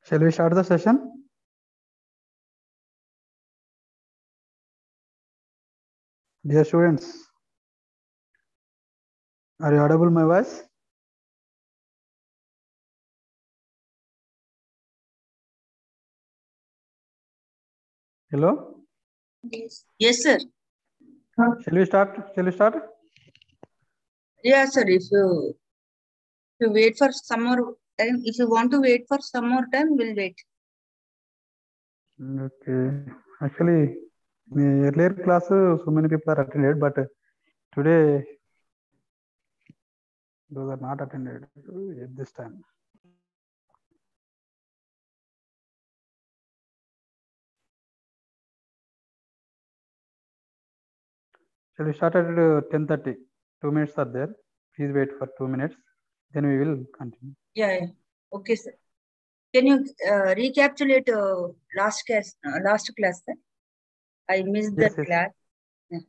Shall we start the session? Dear students, are you audible my voice? Hello? Yes, sir. Shall we start? Shall we start? Yeah, sir. If you wait for some more time, if you want to wait for some more time, we'll wait. Okay. Actually, in earlier class, so many people are attended, but today those are not attended at this time. Shall we start at 10:30? 2 minutes are there. Please wait for 2 minutes. Then we will continue. Yeah. Okay, sir. Can you recapitulate last class, sir? I missed Yes, that yes. class. Yeah.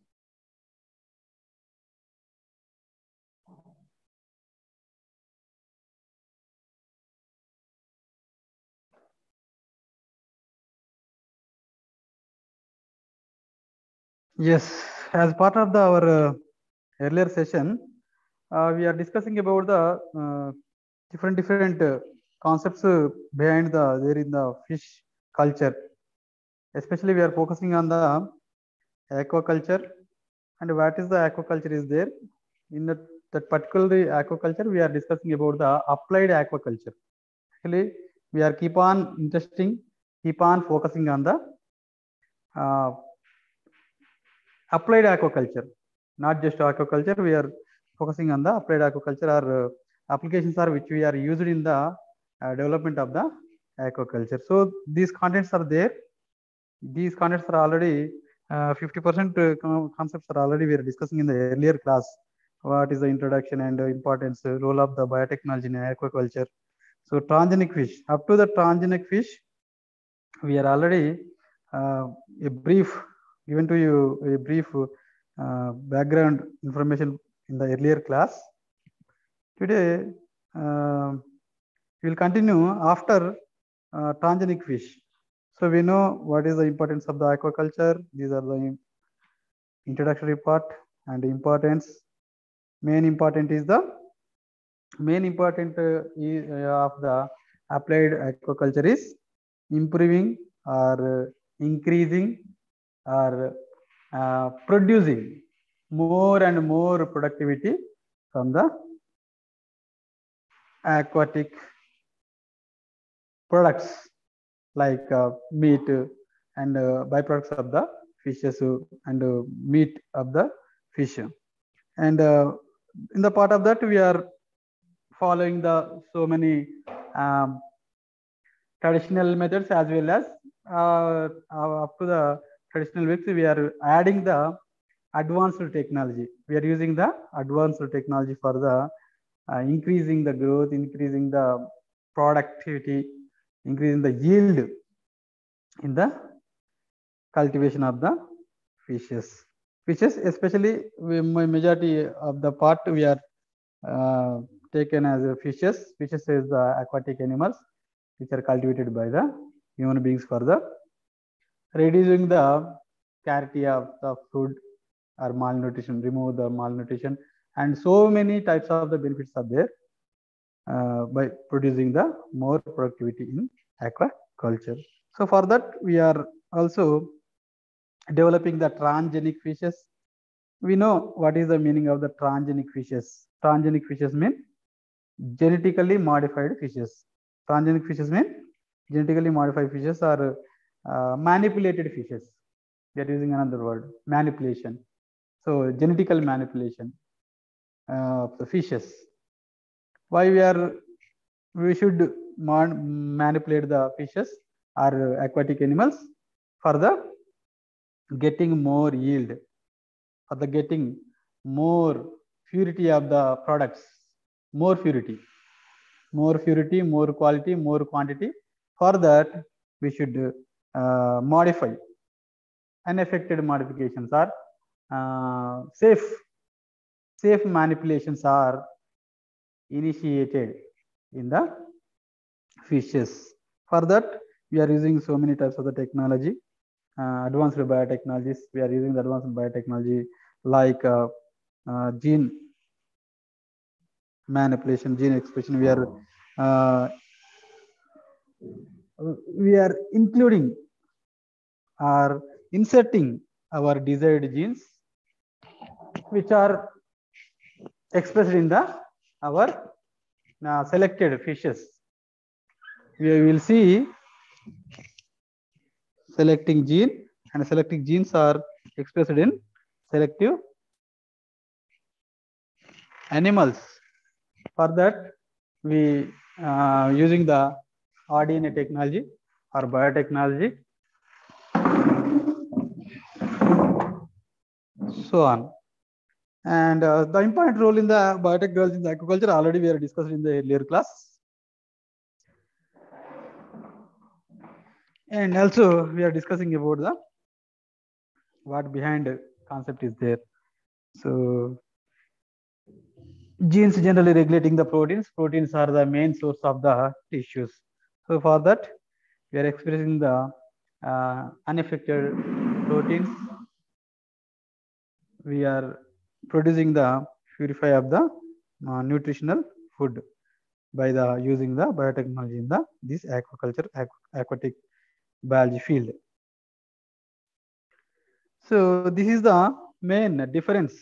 Yes, as part of our earlier session, we are discussing about the different concepts behind there in the fish culture. Especially, we are focusing on the aquaculture and what is the aquaculture is there. In that particular aquaculture, we are discussing about the applied aquaculture. Actually, we are keep on focusing on the applied aquaculture, not just aquaculture. We are focusing on the applied aquaculture or applications are which we are used in the development of the aquaculture. So these contents are there. These contents are already 50% concepts are already we are discussing in the earlier class. What is the introduction and importance, role of the biotechnology in aquaculture. So transgenic fish, up to the transgenic fish, we are already a brief given to you a brief background information in the earlier class. Today, we will continue after transgenic fish. So we know what is the importance of the aquaculture. These are the introductory part and importance. Main important of the applied aquaculture is improving or increasing or producing more and more productivity from the aquatic products like meat and byproducts of the fishes and meat of the fish. And in the part of that, we are following the so many traditional methods as well as up to the traditional weeks, we are adding the advanced technology. We are using the advanced technology for the increasing the growth, increasing the productivity, increasing the yield in the cultivation of the fishes. Fishes, especially majority of the part we are taken as fishes. Fishes is the aquatic animals which are cultivated by the human beings for the reducing the scarcity of the food or malnutrition, remove the malnutrition, and so many types of the benefits are there by producing the more productivity in aquaculture. So for that, we are also developing the transgenic fishes. We know what is the meaning of the transgenic fishes. Transgenic fishes mean genetically modified fishes. Transgenic fishes mean genetically modified fishes are manipulated fishes. We are using another word, manipulation. So genetical manipulation of the fishes. Why we should manipulate the fishes or aquatic animals for the getting more yield, for the getting more purity of the products, more purity, more quality, more quantity. For that, we should modify. Unaffected modifications are safe manipulations are initiated in the fishes For that, we are using so many types of the technology, advanced biotechnologies. We are using the advanced biotechnology like gene manipulation, gene expression. We are including or inserting our desired genes, which are expressed in the our selected fishes. We will see selecting gene, and selecting genes are expressed in selective animals. For that, we using the RDNA technology or biotechnology, so on. And the important role in the biotechnology in the aquaculture already we are discussed in the earlier class. And also we are discussing about the what behind concept is there. So genes generally regulating the proteins. Proteins are the main source of the tissues. So for that, we are expressing the unaffected proteins. We are producing the purify of the nutritional food by the using the biotechnology in the this aquaculture aquatic biology field. So this is the main difference.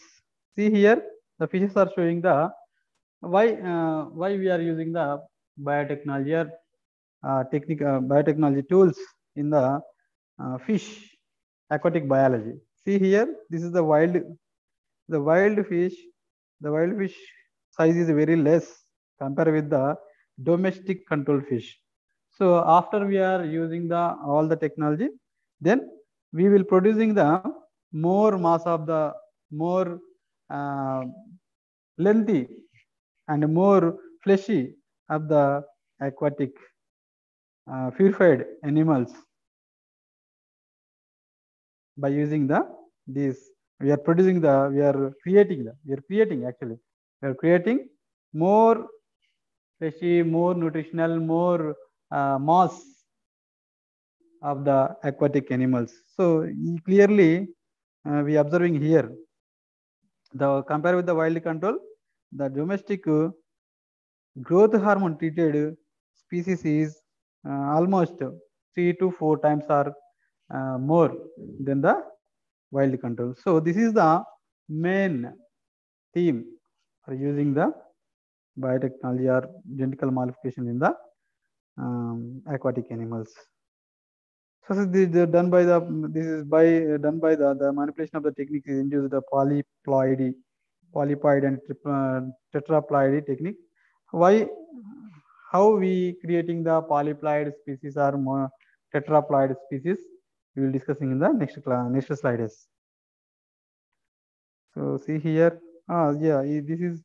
See here, the fishes are showing the why we are using the biotechnology or biotechnology tools in the fish aquatic biology. See here, this is the wild fish. The wild fish size is very less compared with the domestic control fish. So after we are using the all the technology, then we will producing the more mass of the more lengthy and more fleshy of the aquatic purified animals by using the this. We are producing the we are creating actually we are creating more fleshy, more nutritional, more mass of the aquatic animals. So clearly we observing here the compare with the wild control, the domestic growth hormone treated species is almost 3 to 4 times or more than the wild control. So this is the main theme for using the biotechnology or genetical modification in the aquatic animals. So this is done by the the manipulation of the technique is induced the polyploidy and tetraploidy technique. Why? How we creating the polyploid species or more tetraploid species? We will discussing in the next slides. So see here, this is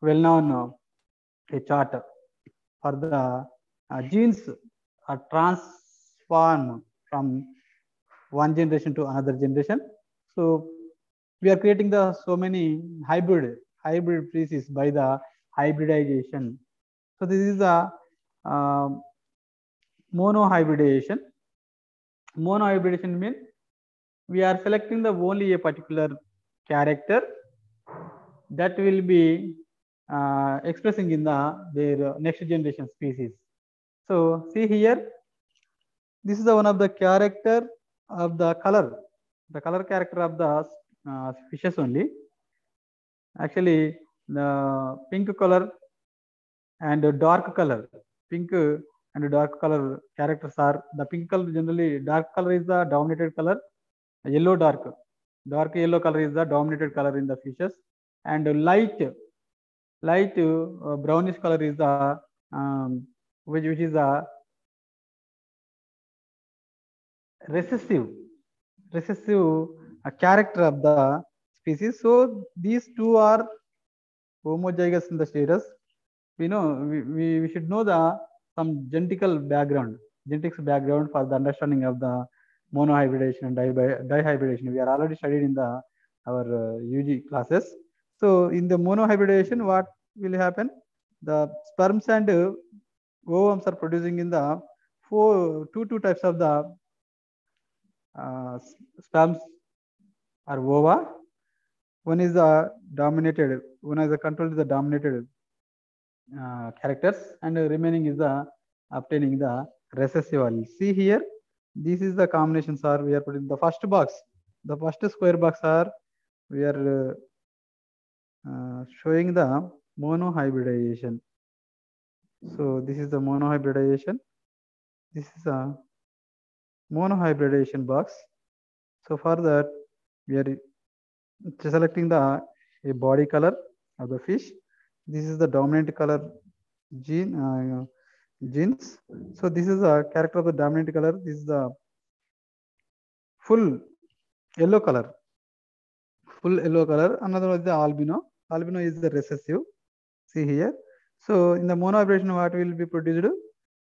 well known a chart for the genes are transformed from one generation to another generation. So we are creating the so many hybrid species by the hybridization. So this is the monohybridization. Monohybridization means we are selecting the only a particular character that will be expressing in their next generation species. So see here, this is the one of the character of the color character of the fishes only. Actually, the pink color and dark color, pink and dark color characters are the pink color. Generally, dark color is the dominated color. Yellow dark yellow color is the dominated color in the fishes, and light brownish color is the which is the recessive character of the species. So these two are homozygous in the status. We know we should know the some genetics background for the understanding of the monohybridization and dihybridization. We are already studied in the our UG classes. So in the monohybridization, what will happen? The sperms and ovoms are producing in the two types of the sperms or ova. One is the dominated, one is the controlled the dominated characters, and remaining is the obtaining the recessive alleles. See here, this is the combinations are we are putting the first box, the first square box are we are showing the monohybridization. So this is the monohybridization. This is a monohybridization box. So for that, we are selecting the a body color of the fish. This is the dominant color genes. So this is the character of the dominant color. This is the full yellow color. Full yellow color. Another one is the albino. Albino is the recessive. See here. So in the monohybridization, what will be produced?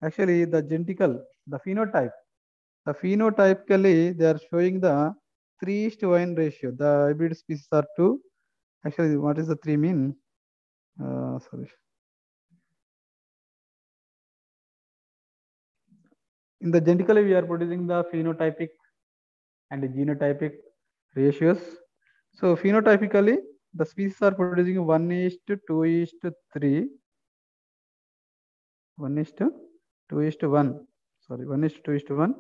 Actually, the genetical, the phenotype. The phenotypically, they are showing the 3:1 ratio. The hybrid species are 2. Actually, what is the 3 mean? Sorry. In the genetically, we are producing the phenotypic and the genotypic ratios. So phenotypically, the species are producing 1:2:3. 1:2:1. Sorry, 1:2:1.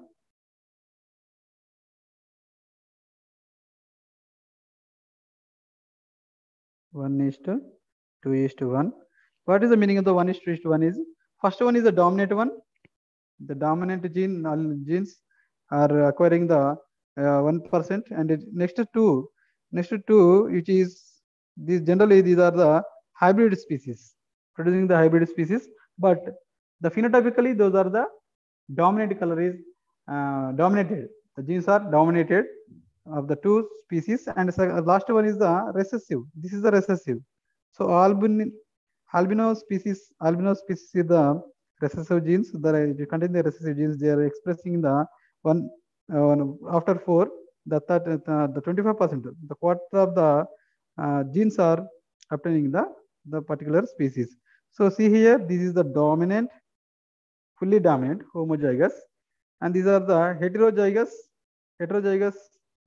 1:2:1. What is the meaning of the 1:2:1 is? First one is the dominant one. The dominant genes are acquiring the 1%, and next two, which is these generally these are the hybrid species producing the hybrid species, but the phenotypically those are the dominant color is dominated. The genes are dominated of the two species, and last one is the recessive. This is the recessive. So albino species is the recessive genes. That contain the recessive genes. They are expressing the one after 4. The 25%. The quarter of the genes are obtaining the particular species. So see here, this is the dominant, fully dominant homozygous, and these are the heterozygous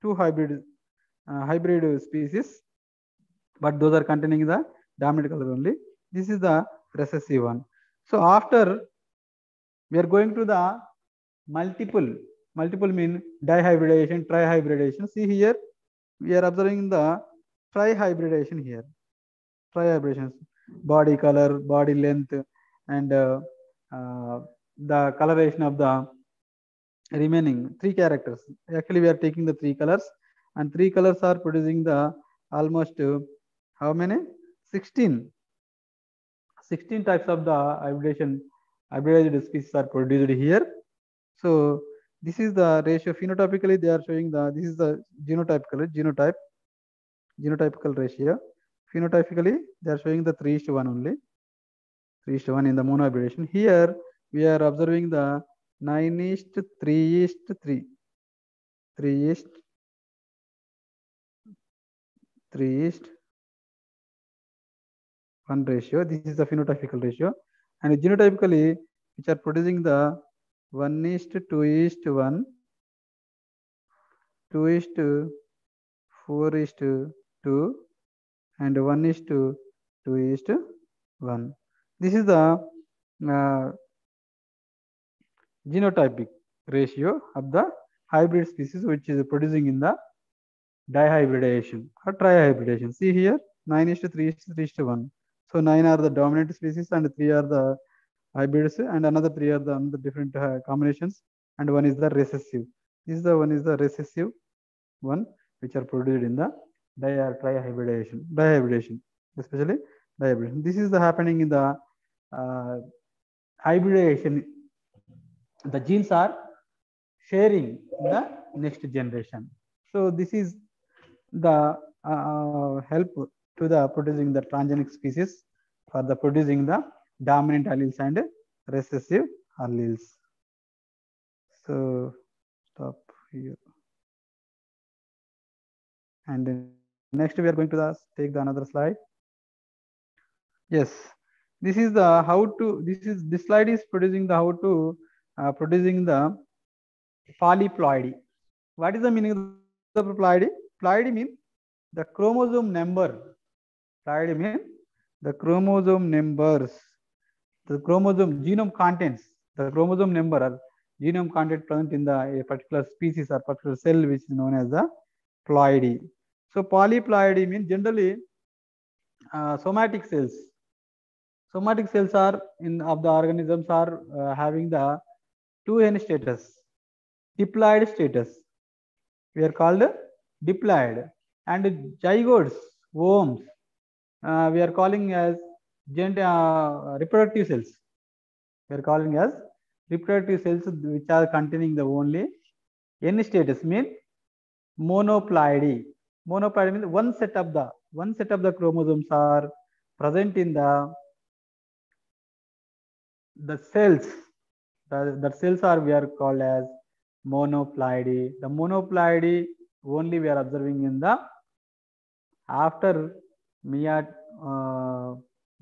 two hybrid species, but those are containing the dominant color only. This is the recessive one. So after we are going to the multiple mean dihybridization, trihybridization. See here, we are observing the trihybridization here. Trihybridization, body color, body length, and the coloration of the remaining 3 characters. Actually, we are taking the 3 colors, and 3 colors are producing the almost how many? 16 types of the hybridized species are produced here. So this is the ratio. Phenotypically, they are showing this is the genotypical ratio. Phenotypically, they are showing the 3:1 only. 3:1 in the monohybridization. Here we are observing the 9:3:3. 3:1 ratio. This is the phenotypical ratio, and genotypically, which are producing the 1:2:1, 2:4:2, and 1:2:1. This is the genotypic ratio of the hybrid species, which is producing in the dihybridization or trihybridization. See here, 9:3:3:1. So 9 are the dominant species, and 3 are the hybrids, and another 3 are the different combinations, and 1 is the recessive. This is the one is the recessive one, which are produced in the dihybridization, especially dihybridization. This is the happening in the hybridization. The genes are sharing the next generation. So this is the help to the producing the transgenic species for the producing the dominant alleles and recessive alleles. So stop here. And then next we are going to take the another slide. Yes, this is the how to. This slide is producing the how to producing the polyploidy. What is the meaning of the ploidy? Ploidy means the chromosome number. Ploidy means the chromosome numbers, the chromosome genome contents, the chromosome number or genome content present in the a particular species or particular cell, which is known as the ploidy. So polyploidy means generally somatic cells. Somatic cells are in of the organisms are having the 2n status, diploid status. We are called diploid, and zygotes, worms, we are calling as reproductive cells. We are calling as reproductive cells, which are containing the only n status, mean monoploidy. Monoploidy means one set of the chromosomes are present in the cells. The cells are we are called as monoploidy. The monoploidy only we are observing in the after meiotic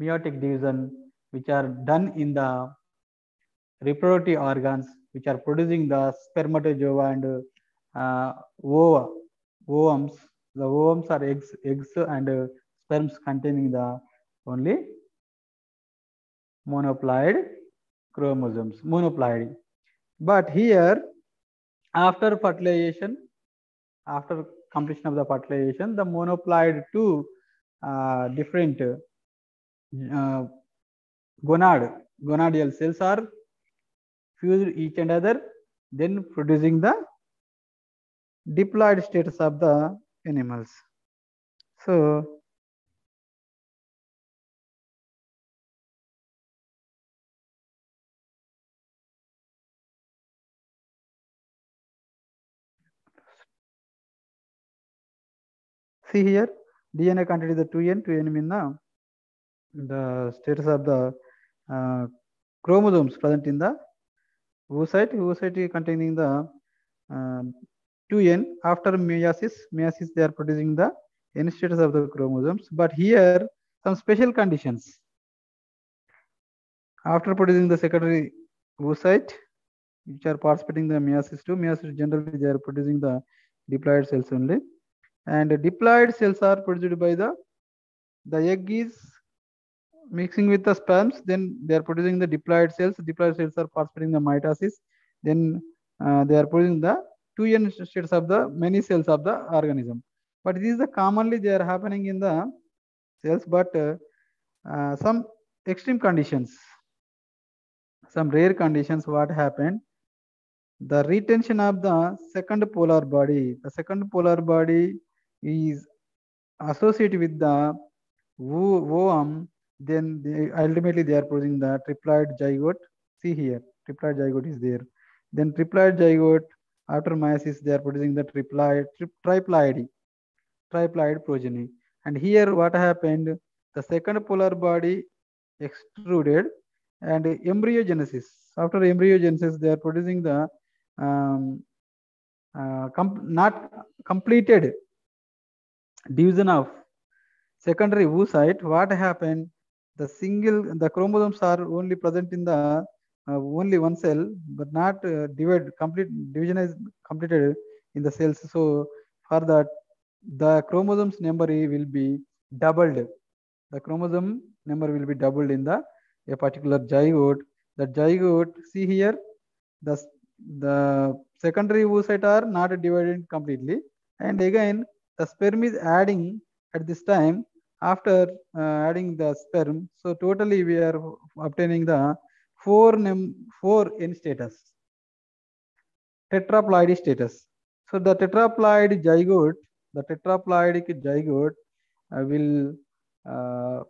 division, which are done in the reproductive organs, which are producing the spermatozoa and ovums. The ovums are eggs and sperms containing the only monoploid chromosomes, monoploidy. But here, after fertilization, after completion of the fertilization, the monoploid two different gonadial cells are fused each and other, then producing the diploid status of the animals. So see here, DNA content is the 2n. 2n mean the status of the chromosomes present in the oocyte. Oocyte containing the 2n. After meiosis they are producing the n status of the chromosomes. But here some special conditions. After producing the secondary oocyte, which are participating in the meiosis 2, meiosis generally they are producing the diploid cells only. And diploid cells are produced by the egg is mixing with the sperms, then they are producing the diploid cells. Diploid cells are participating in the mitosis, then they are producing the 2n states of the many cells of the organism. But this is the commonly they are happening in the cells, but some extreme conditions, some rare conditions, what happened? The retention of the second polar body. The second polar body is associated with the ovum, then ultimately they are producing the triploid zygote. See here, triploid zygote is there. Then triploid zygote, after meiosis, they are producing the triploid progeny. And here what happened? The second polar body extruded, and embryogenesis. After embryogenesis, they are producing the not completed division of secondary oocyte. What happened? The chromosomes are only present in the only one cell, but not division is completed in the cells. So for that, the chromosomes number will be doubled. The chromosome number will be doubled in a particular zygote. The zygote, see here, the secondary oocyte are not divided completely, and again the sperm is adding at this time after adding the sperm. So totally we are obtaining the 4 n status, tetraploidy status. So the tetraploid zygote, the tetraploidic zygote will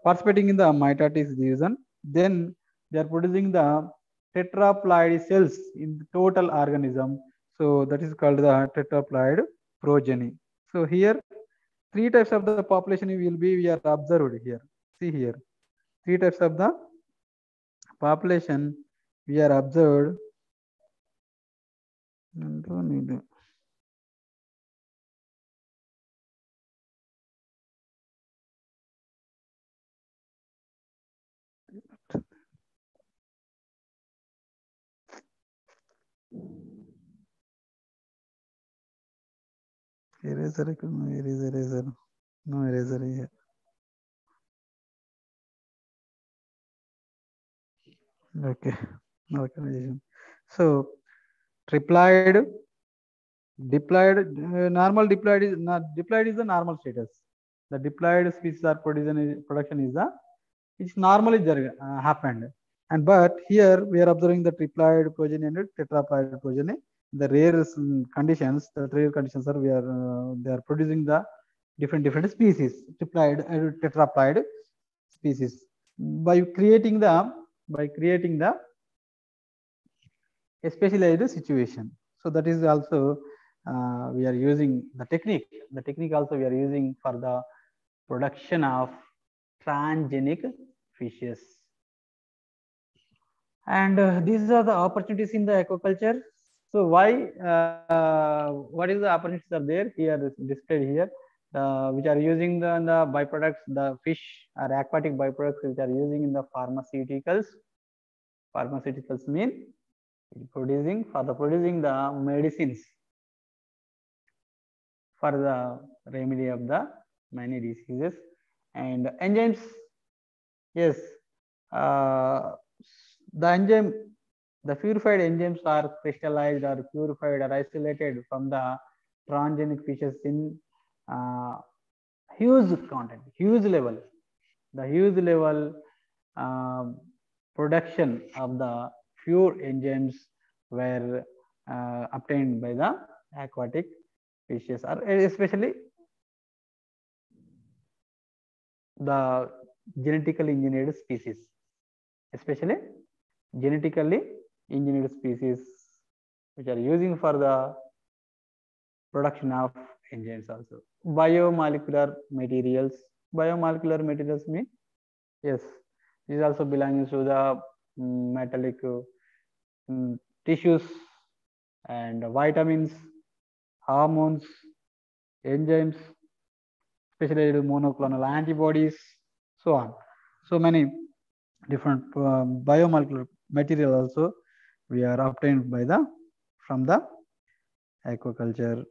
participating in the mitosis division. Then they are producing the tetraploid cells in the total organism. So that is called the tetraploid progeny. So here 3 types of the population we are observed here. See here, 3 types of the population we are observed. Eraser, where is eraser? No eraser here. Okay, organization. So triploid, diploid, normal diploid is not diploid is the normal status. The diploid species are production is the it's normally happened. And but here we are observing the triploid progeny and tetraploid progeny. The rare conditions, the rare conditions are they are producing the different species, triploid and tetraploid species by creating the specialized situation. So that is also we are using the technique. The technique also we are using for the production of transgenic fishes. And these are the opportunities in the aquaculture. So why? What is the opportunities are there here displayed here? Which are using the byproducts, the fish or aquatic byproducts which are using in the pharmaceuticals. Pharmaceuticals mean producing the medicines for the remedy of the many diseases. And enzymes, yes, the enzyme, the purified enzymes are crystallized or purified or isolated from the transgenic fishes in huge content, huge level. The huge level production of the pure enzymes were obtained by the aquatic fishes, or especially the genetically engineered species, especially genetically engineered species which are using for the production of enzymes also. Biomolecular materials. Biomolecular materials mean, yes, this also belongs to the metallic tissues and vitamins, hormones, enzymes, especially monoclonal antibodies, so on. So many different biomolecular material also we are obtained by the from the aquaculture.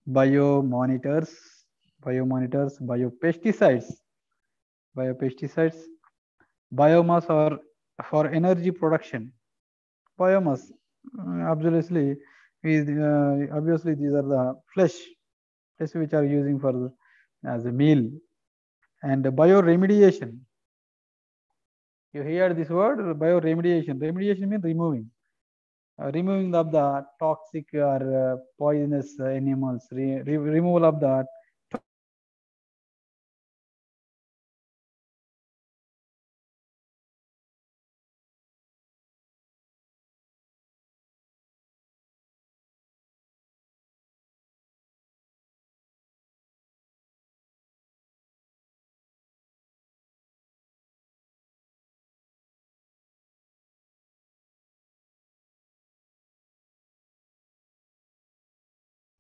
Biomonitors, biopesticides, biomass or for energy production. Biomass, obviously, obviously these are the flesh which are using for as a meal. And bioremediation. You hear this word, bioremediation. Remediation means removing. Removing of the toxic or poisonous animals, removal of the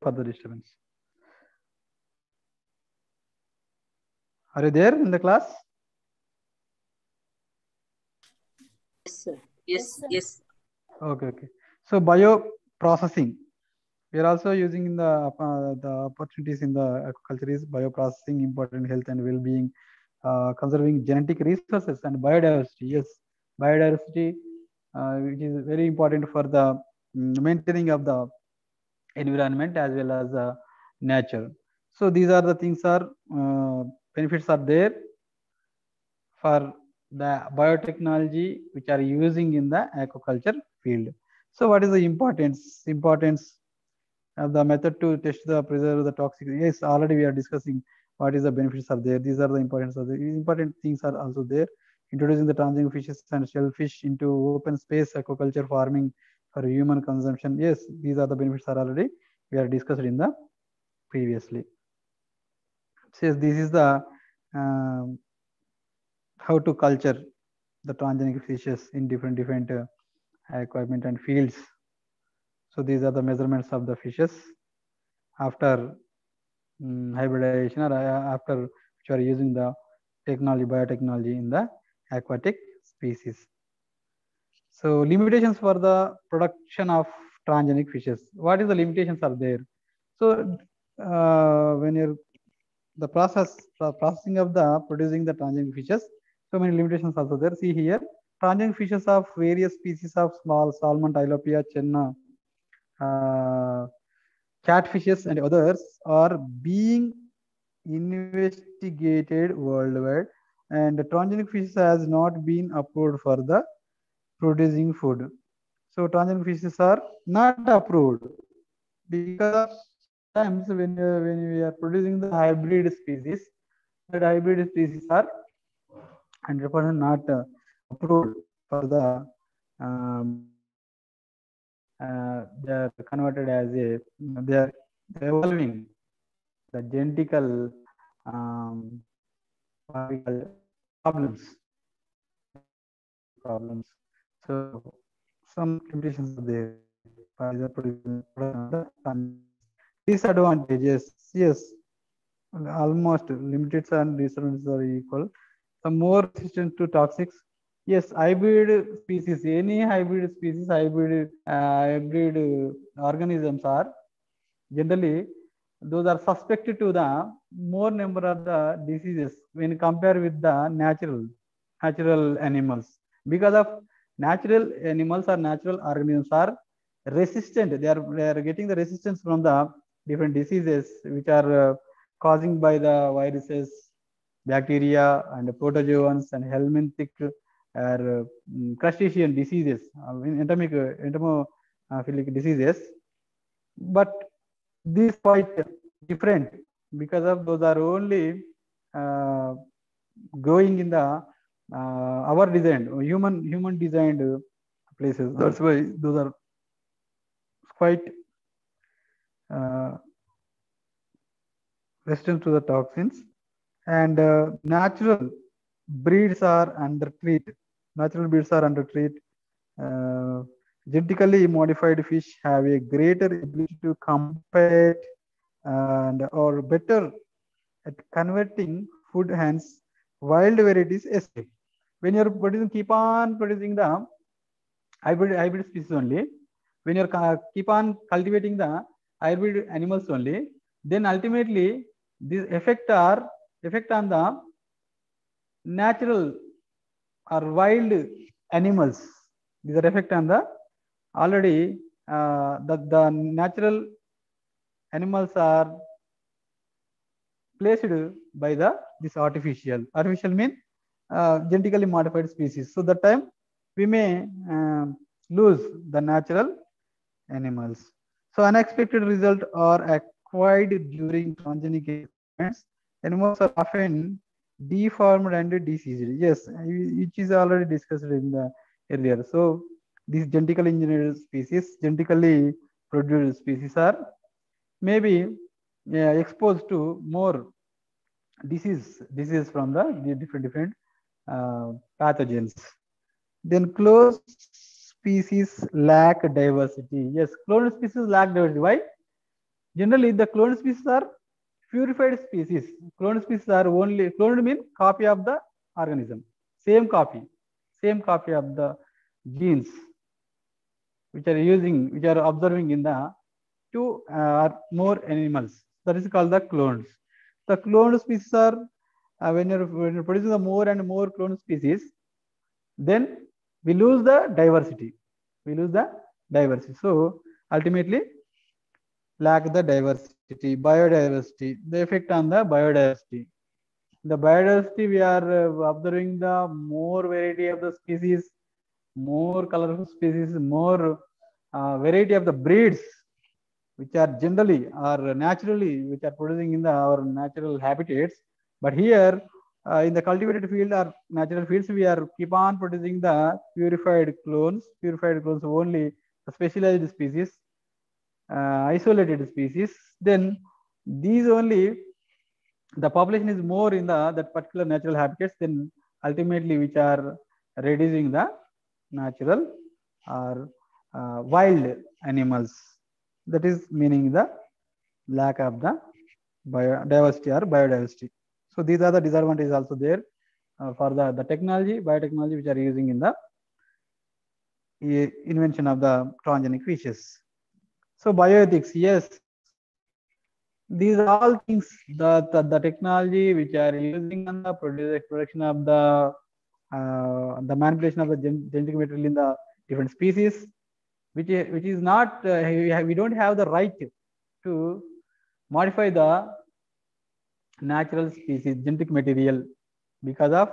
further disturbance. Are you there in the class? Yes, sir. Yes. Okay. So bioprocessing. We are also using in the opportunities in the aquaculture is bioprocessing, important health and well-being, conserving genetic resources and biodiversity. Yes, biodiversity, which is very important for the maintaining of the environment as well as nature. So these are the things are benefits are there for the biotechnology which are using in the aquaculture field. So what is the importance of the method to test the preserve the toxic? Yes, already we are discussing what is the benefits are there. These are the importance of the important things are also there. Introducing the transgenic fishes and shellfish into open space aquaculture farming for human consumption. Yes, these are the benefits are already we are discussed in the previously. Says this is the how to culture the transgenic fishes in different equipment and fields. So these are the measurements of the fishes after hybridization or after which are using the biotechnology in the aquatic species. So limitations for the production of transgenic fishes. What is the limitations are there? So when you're the processing of the producing the transgenic fishes, so many limitations also there. See here, transgenic fishes of various species of small salmon, tilapia, chenna, catfishes, and others are being investigated worldwide, and the transgenic fishes has not been approved for the producing food. So transgenic fishes are not approved because of sometimes when we are producing the hybrid species, that hybrid species are 100% not approved for the being they are converted as a they are evolving the genetical what we call problems problems. So some limitations are there for the production of the disadvantages. Yes, almost limited and disadvantages are equal. Some more resistant to toxics. Yes, hybrid species, any hybrid species, hybrid organisms are generally those are suspected to the more number of the diseases when compared with the natural animals, because of natural animals or natural organisms are resistant. They are getting the resistance from the different diseases which are causing by the viruses, bacteria, and protozoans and helminthic or crustacean diseases, entomophilic diseases. But these quite different because of those are only uh, growing in the our designed human designed places. That's why those are quite uh, resistant to the toxins. And natural breeds are under treat. Natural breeds are under treat. Uh, Genetically modified fish have a greater ability to compete and or better at converting food, hence wild varieties escape. When you're producing, keep on producing the hybrid species only, when you're keep on cultivating the hybrid animals only, then ultimately this effect on the natural or wild animals. These are effect on the already the natural animals are placed by the this artificial mean genetically modified species. So that time we may lose the natural animals. So unexpected result are acquired during transgenic experiments. Animals are often deformed and diseased. Yes, which is already discussed in the earlier. So these genetically engineered species, genetically produced species are maybe exposed to more disease from the different pathogens. Then cloned species lack diversity. Yes, cloned species lack diversity. Why? Generally, the cloned species are purified species. Cloned species are only cloned mean copy of the organism, same copy of the genes which are observing in the two or more animals. That is called the clones. The cloned species are when you're producing the more and more cloned species, then we lose the diversity. So ultimately lack the diversity, biodiversity, the effect on the biodiversity. The biodiversity, we are observing the more variety of the species, more colorful species, more variety of the breeds which are generally or naturally which are producing in our natural habitats. But here in the cultivated field or natural fields, we are keep on producing the purified clones only, the specialized species, isolated species. Then these only the population is more in the that particular natural habitats, then ultimately which are reducing the natural or wild animals. That is meaning the lack of the biodiversity or biodiversity. So these are the disadvantages also there for the technology, biotechnology which are using in the invention of the transgenic fishes. So bioethics, yes, these are all things that the technology which are using on the production of the manipulation of the genetic material in the different species, which is not we don't have the right to modify the natural species genetic material, because of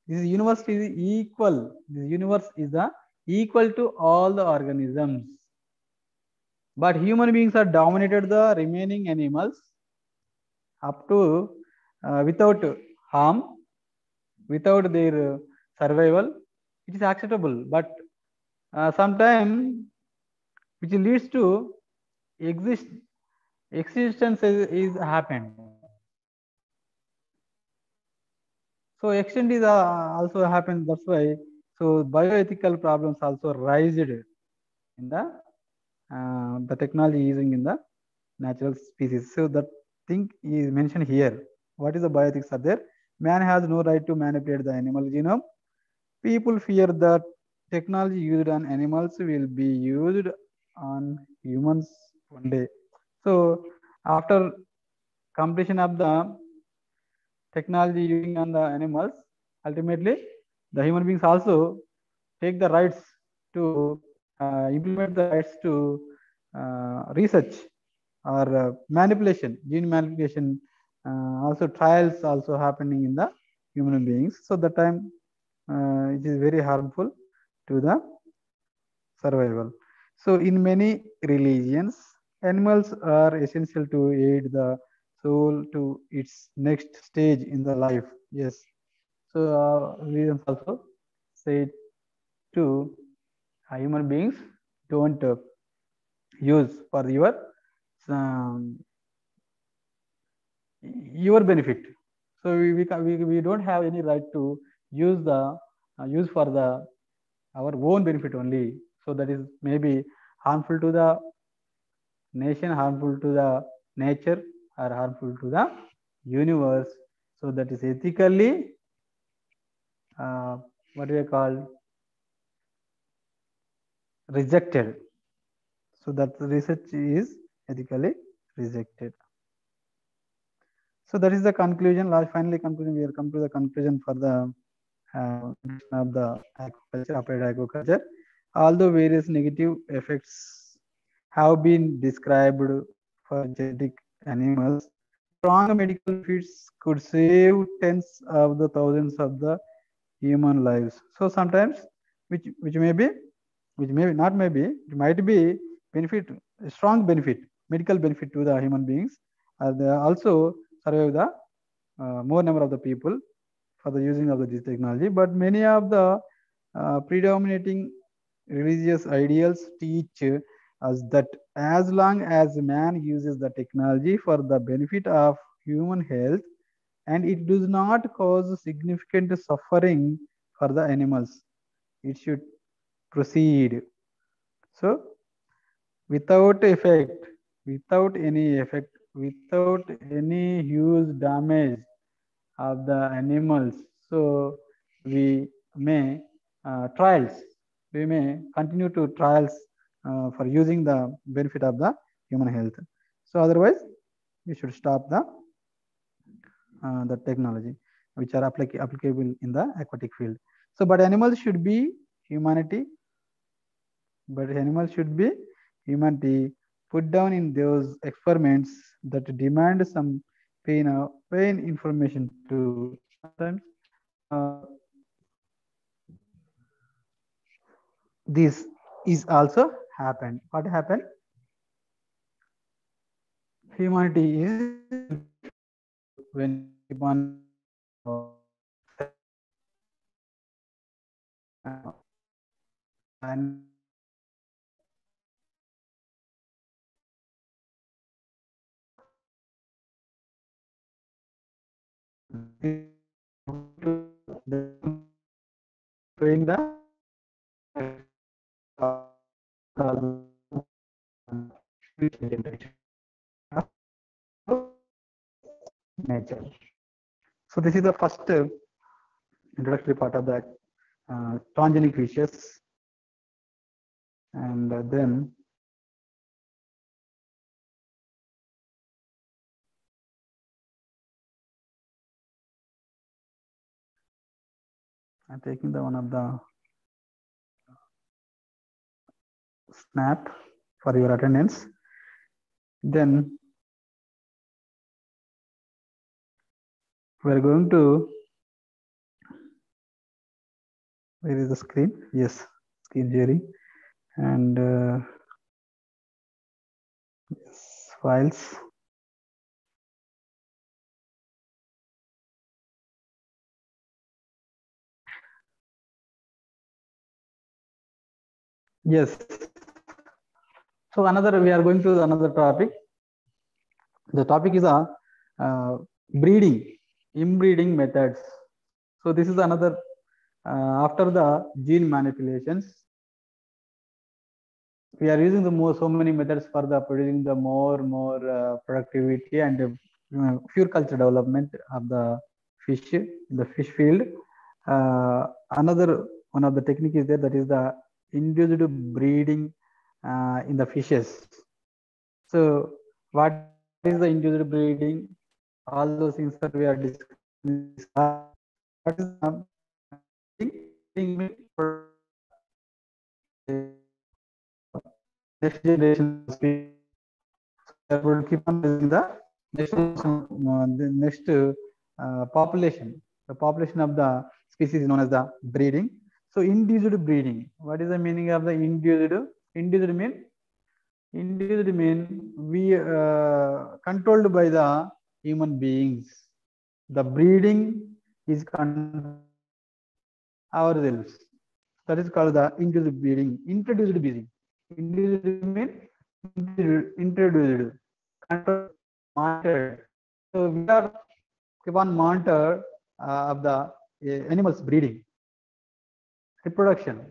this universe is equal. This universe is the equal to all the organisms, but human beings are dominated the remaining animals up to without harm, without their survival. It is acceptable, but sometimes which leads to exist existence is happened. So extent is also happened. That's why so bioethical problems also raised in the technology using in the natural species. So that thing is mentioned here. What is the bioethics are there? Man has no right to manipulate the animal genome. People fear that technology used on animals will be used on humans one day. So after completion of the technology using on the animals, ultimately the human beings also take the rights to implement the rights to research or manipulation, gene manipulation, also trials also happening in the human beings. So that time it is very harmful to the survival. So in many religions, animals are essential to aid the soul to its next stage in the life. Yes. So religions also say to human beings, don't use for um, your benefit. So we don't have any right to use the use for the our own benefit only. So that is maybe harmful to the nation, harmful to the nature, or harmful to the universe. So that is ethically what we call rejected. So that research is ethically rejected. So that is the conclusion. Finally, conclusion. We are come to the conclusion for the of the aquaculture, applied aquaculture. Although various negative effects have been described for genetic animals, strong medical benefits could save tens of the thousands of the human lives. So sometimes, which may be, which may not maybe, it might be benefit, strong benefit, medical benefit to the human beings. They also survive the more number of the people for the using of this technology. But many of the predominating religious ideals teach us that as long as man uses the technology for the benefit of human health and it does not cause significant suffering for the animals, it should proceed. So without effect, without any effect, without any huge damage of the animals. So we may trials, we may continue to trials for using the benefit of the human health. So otherwise, we should stop the technology which are applicable in the aquatic field. So, but animals should be humanity, but animals should be humanity put down in those experiments that demand some pain information too. Sometimes this is also happened. What happened? Humanity is when keep on and doing the nature. So this is the first introductory part of the transgenic fishes, and then I'm taking the one of the snap for your attendance. Then we're going to, where is the screen? Yes, screen sharing. And yes, files. Yes. So another, we are going to another topic. The topic is breeding, inbreeding methods. So this is another, after the gene manipulations, we are using the so many methods for the producing the more productivity and pure culture development of the fish, the fish field. Another one of the technique is there, that is the induced breeding in the fishes. So what is the induced breeding? All those things that we are discussing. What is the breeding next generation species? So we will keep on raising the next population. The population of the species is known as the breeding. So induced breeding. What is the meaning of the induced? Induced mean we controlled by the human beings. The breeding is controlled ourselves. That is called the induced breeding. Introduced breeding. Induced mean introduced, controlled, monitored. So we are keep on monitor of the animals breeding, reproduction,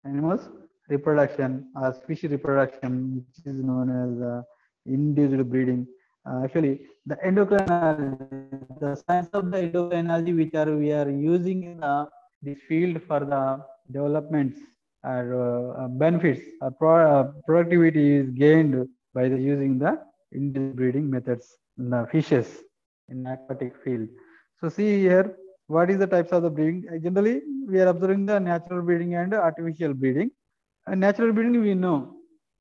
animals reproduction, species reproduction, which is known as induced breeding. Actually, the endocrinology, the science of the endocrinology, which we are using in this field for the developments or benefits or productivity is gained by the using the induced breeding methods in the fishes in aquatic field. So see here, what is the types of the breeding? Generally, we are observing the natural breeding and artificial breeding. Natural breeding, we know.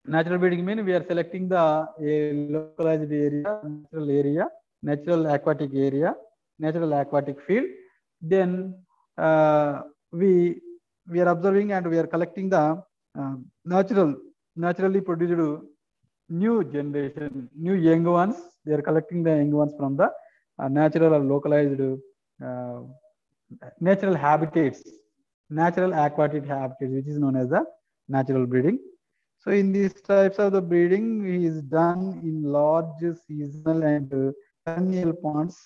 Natural breeding means we are selecting the localized area, natural aquatic area, natural aquatic field. Then we are observing and we are collecting the naturally produced new generation, new young ones. They are collecting the young ones from the natural or localized uh, natural habitats, natural aquatic habitats, which is known as the natural breeding. So in these types of the breeding is done in large seasonal and perennial ponds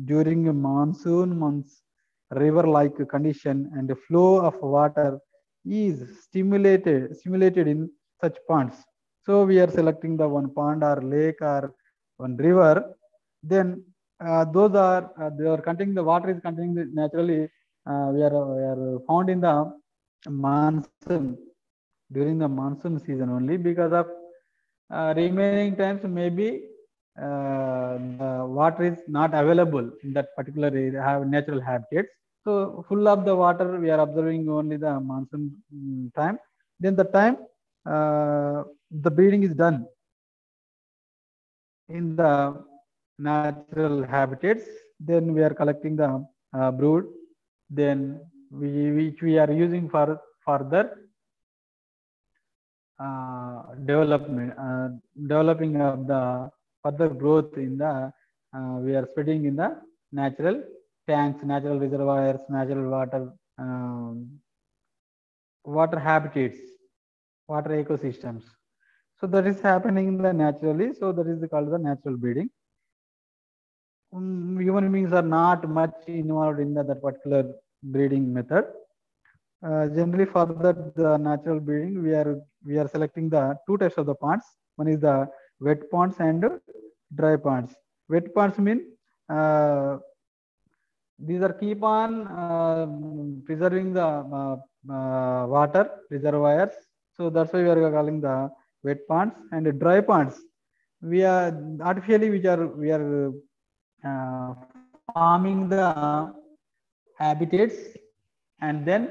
during monsoon months. River-like condition and the flow of water is stimulated in such ponds. So we are selecting the one pond or lake or one river. Then those are they are containing the water is containing the naturally we are found in the monsoon, during the monsoon season only, because of remaining times maybe the water is not available in that particular area, have natural habitats. So full of the water we are observing only the monsoon time. Then the time the breeding is done in the natural habitats. Then we are collecting the brood. Then which we are using for further developing of the further growth in the we are spreading in the natural tanks, natural reservoirs, natural water habitats, water ecosystems. So that is happening in the naturally. So that is called the natural breeding. Human beings are not much involved in that particular breeding method. Generally, for that the natural breeding, we are selecting the two types of the ponds. One is the wet ponds and dry ponds. Wet ponds mean these are keep on preserving the water reservoirs. So that's why we are calling the wet ponds. And dry ponds, we are artificially we are farming the habitats and then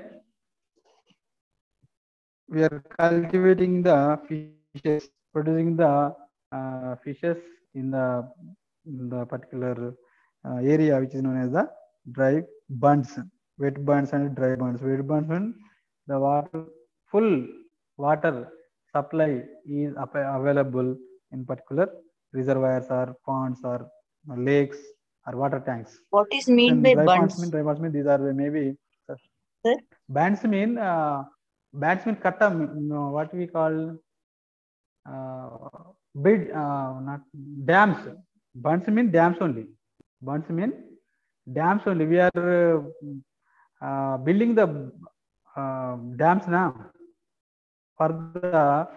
we are cultivating the fishes, producing the fishes in the particular area which is known as the dry bunds, wet bunds and dry bunds. Wet bunds mean the water, full water supply is available in particular reservoirs or ponds or lakes or water tanks. What is mean by dry bunds? Dry bunds mean these are maybe. Sir? Bands mean katta, what we call bid, not dams. Bunds mean dams only. Bunds mean dams only. We are building the dams now for the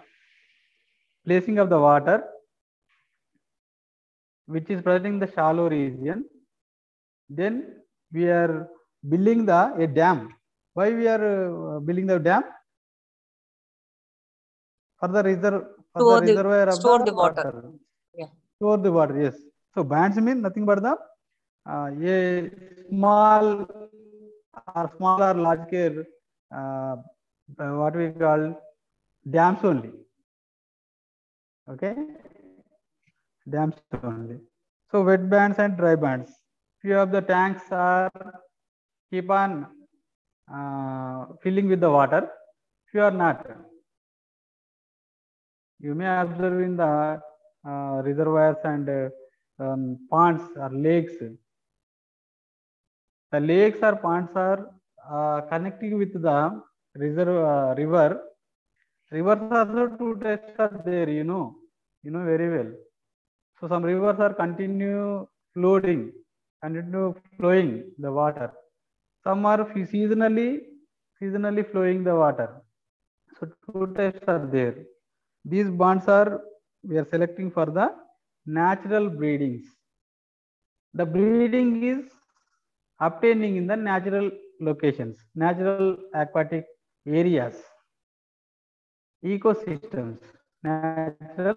placing of the water which is present in the shallow region. Then we are building a dam. Why we are building the dam? For the reservoir of store the water. Yeah. Store the water, yes. So bands mean nothing but the a small or large scale what we call dams only. Okay, dams only. So wet bands and dry bands. Few of the tanks are keep on filling with the water. Few are not. You may observe in the reservoirs and ponds or lakes. The lakes or ponds are connecting with the river. Rivers also two types are there, you know very well. So some rivers are continue flowing the water. Some are seasonally flowing the water. So two types are there. These bonds we are selecting for the natural breedings. The breeding is obtaining in the natural locations, natural aquatic areas, ecosystems, natural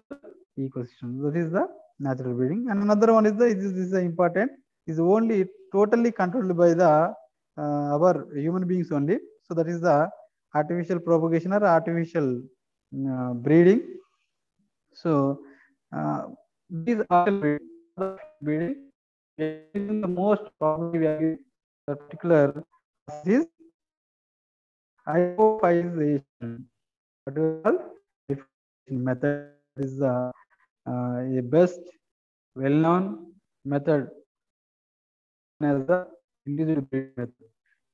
ecosystems. That is the natural breeding. And another one is this is important, is only totally controlled by the our human beings only. So that is the artificial propagation or artificial breeding. So these artificial breeding, the most probably we are the particular is hypophysization. What we call method is the a best well-known method as the individual breeding method.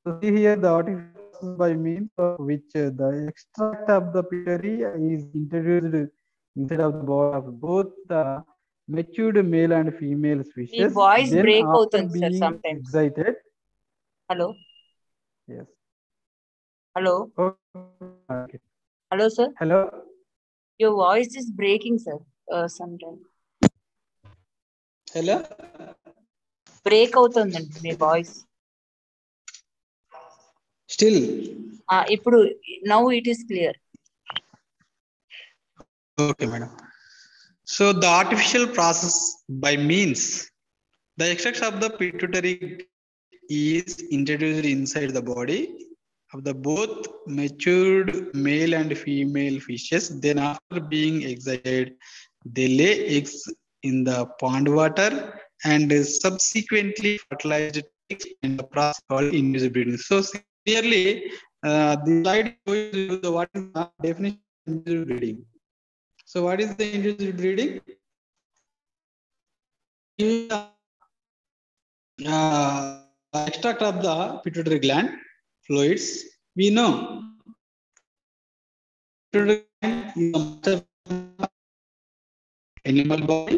So see here the artificial process by means of which the extract of the pituitary is introduced inside of the body of both the matured male and female species. The voice then break after out being sometimes. excited. Hello. Yes. Hello. Okay. Hello, sir. Hello. Your voice is breaking, sir. Sometimes. Hello. Break out on my voice. Still. Now it is clear. Okay, madam. So the artificial process by means the extract of the pituitary is introduced inside the body of the both matured male and female fishes. Then after being excited, they lay eggs in the pond water and subsequently fertilized in the process called induced breeding. So clearly, the slide shows you what is the definition of induced breeding. So what is the induced breeding? Extract of the pituitary gland fluids. We know pituitary gland is a master animal body.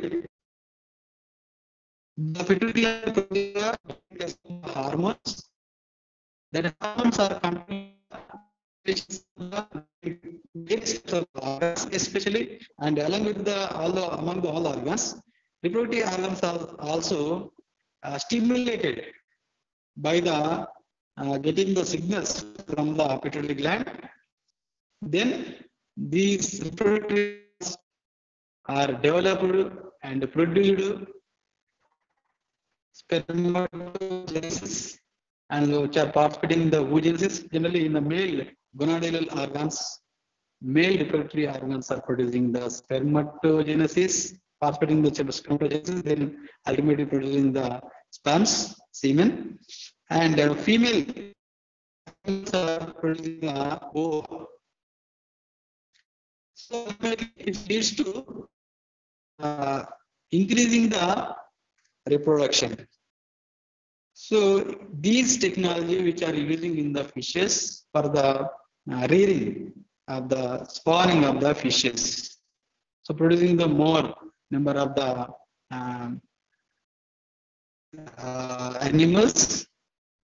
The pituitary gland produces hormones. That hormones are especially and along with among all organs, reproductive organs are also stimulated by the getting the signals from the pituitary gland. Then these reproductive are developed and produced spermatogenesis and which are participating in the oogenesis. Generally, in the male gonadal organs, male reproductory organs are producing the spermatogenesis, participating in the spermatogenesis, then ultimately producing the sperms, semen, and female are producing the ova. So it leads to increasing the reproduction. So these technology which are using in the fishes for the rearing of the spawning of the fishes. So producing the more number of the animals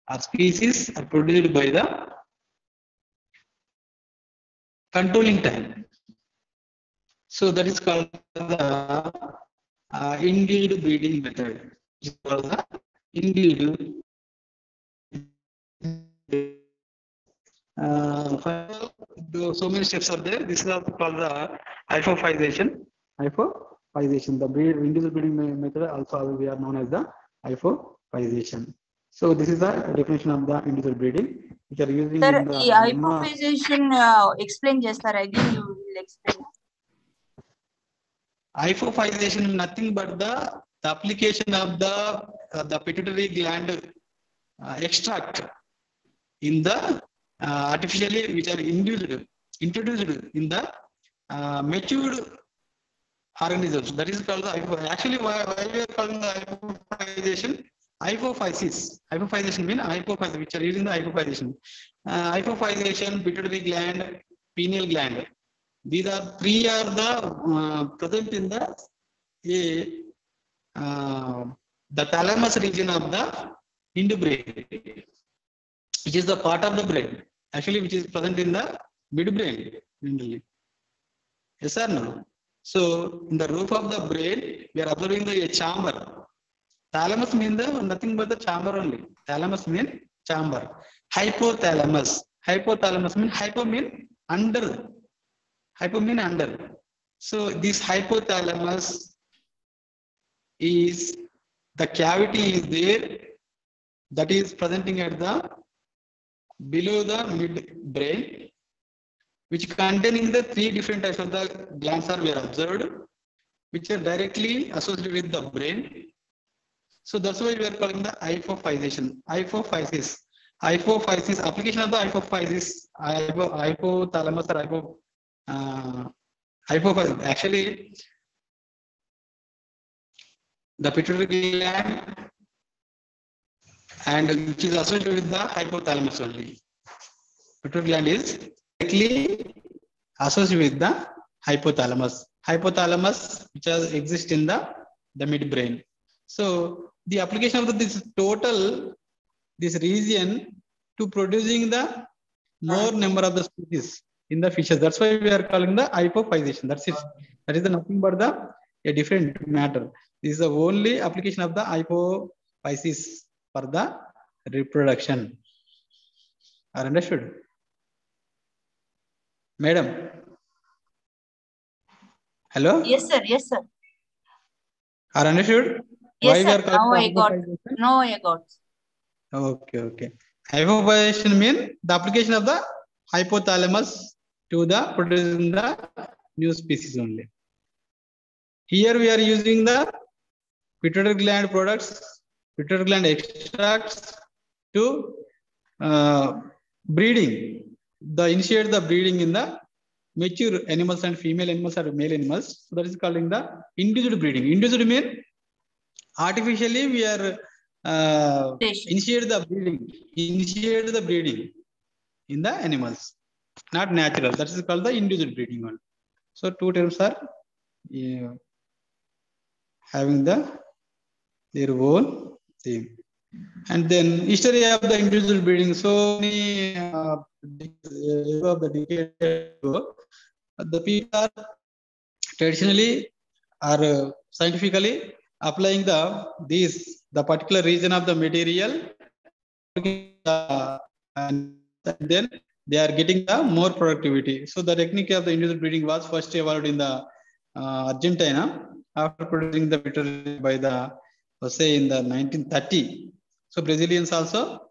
or species are produced by the controlling time. So that is called the induced breeding method. It's called the induced. So many steps are there. This is also called the hypophysation. Hypophysation. The induced breeding method also we are known as the hypophysation. So this is the definition of the induced breeding, which are using Sir, in the hypophysation explain chestara again. You will explain. Hypophysation nothing but the application of the pituitary gland extract in the artificially which are introduced in the matured organisms. That is called the actually why we are calling the hypophysation hypophysis. Hypophysation means hypophysis, which are using the hypophysation. Hypophysation, pituitary gland, pineal gland. These are three are the present in the thalamus region of the hindbrain, which is the part of the brain actually which is present in the midbrain. Yes or no? So in the roof of the brain, we are observing a chamber. Thalamus means nothing but the chamber only. Thalamus means chamber. Hypothalamus. Hypothalamus means hypo means under. Hypo means under. So this hypothalamus is the cavity is there that is presenting at the below the midbrain, which containing the three different types of the glands are were observed, which are directly associated with the brain. So that's why we are calling the hypophysation. Hypophysis. Hypophysis, application of the hypophysis, hypothalamus or hypophysis. Actually, the pituitary gland and which is associated with the hypothalamus only. Pituitary gland is directly associated with the hypothalamus. Hypothalamus which exists in the midbrain. So the application of this region to producing the more number of the species in the fishes. That's why we are calling the hypophysation. That's it. That is nothing but a different matter. This is the only application of the hypophysis for the reproduction. Are understood? Madam? Hello? Yes, sir. Yes, sir. Are understood? Yes, Why sir. Now I got. No, I got. Okay. Hypophysation means the application of the hypothalamus to the producing the new species only. Here we are using the pituitary gland products, pituitary gland extracts to breeding. Initiate the breeding in the mature animals and female animals or male animals. So that is calling the induced breeding. Induced means artificially we are initiate the breeding in the animals, not natural. That is called the induced breeding one. So two terms are having their own theme. And then history of the induced breeding. So many of the decades ago, the people are traditionally or scientifically applying the particular region of the material, and then they are getting the more productivity. So the technique of the induced breeding was first evolved in the Argentina after producing the material by the say in the 1930. So Brazilians also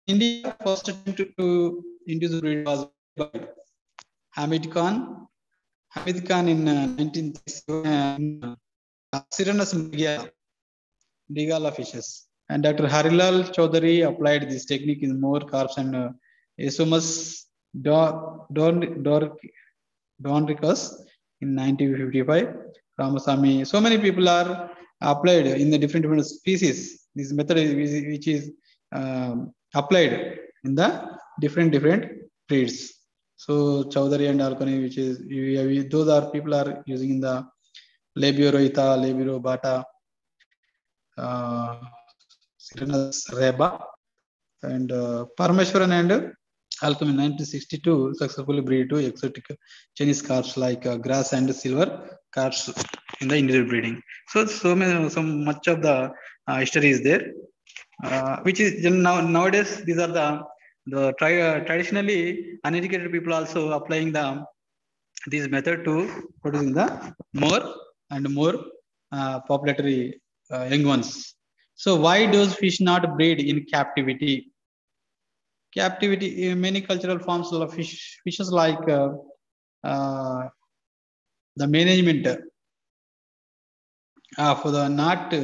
India first attempt to induce breed was by Hamid Khan. Hamid Khan in 1937 Syrinus mrigala fishes. And Dr. Harilal Chaudhary applied this technique in more carps and Esomus Dornicus in 1955. Ramasamy. So many people are applied in the different species. This method which is applied in the different breeds. So Chaudhary and Alkoni, which is those are people are using in the Labioroita, Labirobata, Syrinus reba, and Parameshwaran and Alchemy 1962 successfully breed to exotic Chinese carps like grass and silver carps in the individual breeding. So much of the history is there, which is nowadays these are the traditionally uneducated people also applying this method to producing the more and more populatory young ones. So why does fish not breed in captivity? Captivity, many cultural forms of fishes like the management for the not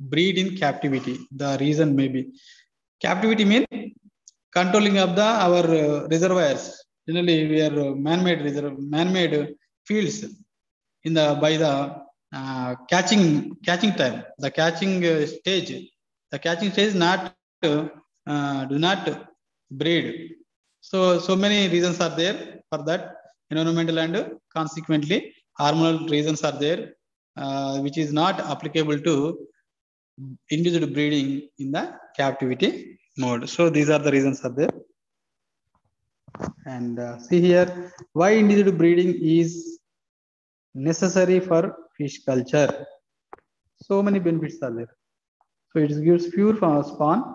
breed in captivity. The reason may be captivity means controlling of our reservoirs. Generally, we are man-made fields in the by the catching time. The catching stage not do not breed. So many reasons are there for that. Environmental and consequently hormonal reasons are there, which is not applicable to individual breeding in the captivity mode. So these are the reasons are there. And see here, why individual breeding is necessary for fish culture. So many benefits are there. So it gives pure spawn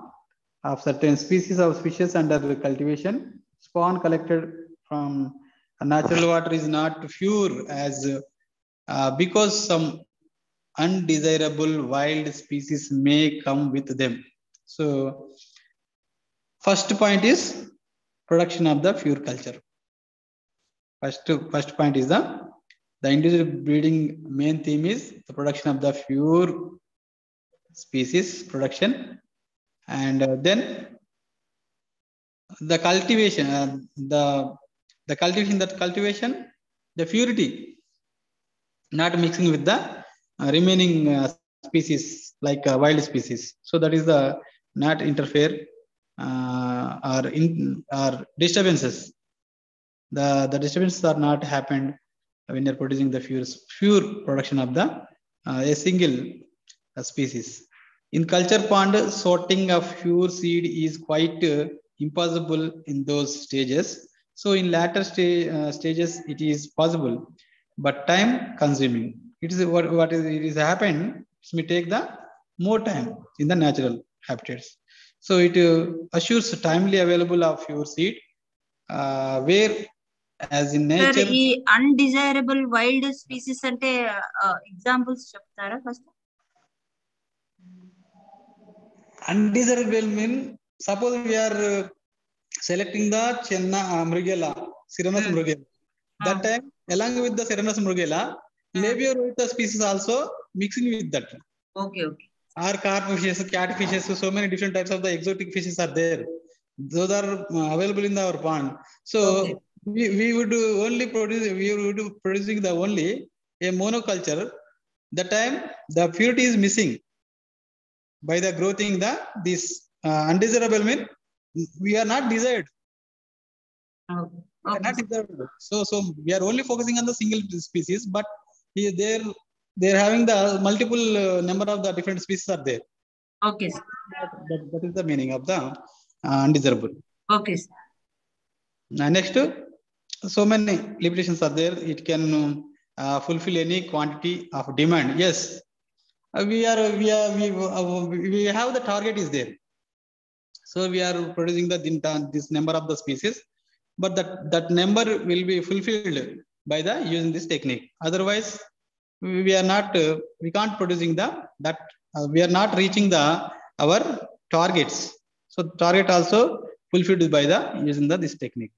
of certain species of fishes under cultivation. Spawn collected from natural water is not pure as because some undesirable wild species may come with them. So first point is production of the pure culture. First point is the individual breeding main theme is the production of the pure species production, and then the cultivation, the cultivation, the purity, not mixing with the remaining species like wild species. So that is the not interfere or disturbances. The disturbances are not happened when you're producing the pure production of the a single species. In culture pond, sorting of pure seed is quite impossible in those stages. So in latter stages, it is possible, but time consuming. It is it is happened. It may take the more time in the natural habitats. So it assures timely available of pure seed, where as in nature. Sir, ఈ undesirable wild species అంటే examples చెప్తారా first? Undesirable mean, suppose we are selecting the Chenna Mrugela, Syrinus mrugela. That time, along with the Syrinus mrugela, Labiorota species also mixing with that. Okay. Our carp fishes, cat fishes, so many different types of the exotic fishes are there. Those are available in our pond. So we would only producing the only a monoculture. That time the purity is missing. By the growing this undesirable mean we are not desired. Okay. Not desirable. So we are only focusing on the single species, but they're having the multiple number of the different species are there. Okay. That is the meaning of the undesirable. Okay. Next, so many limitations are there. It can fulfill any quantity of demand. Yes. We have the target is there. So we are producing this number of the species, but that number will be fulfilled by using this technique. Otherwise, we are not we can't producing that we are not reaching our targets. So target also fulfilled by using this technique,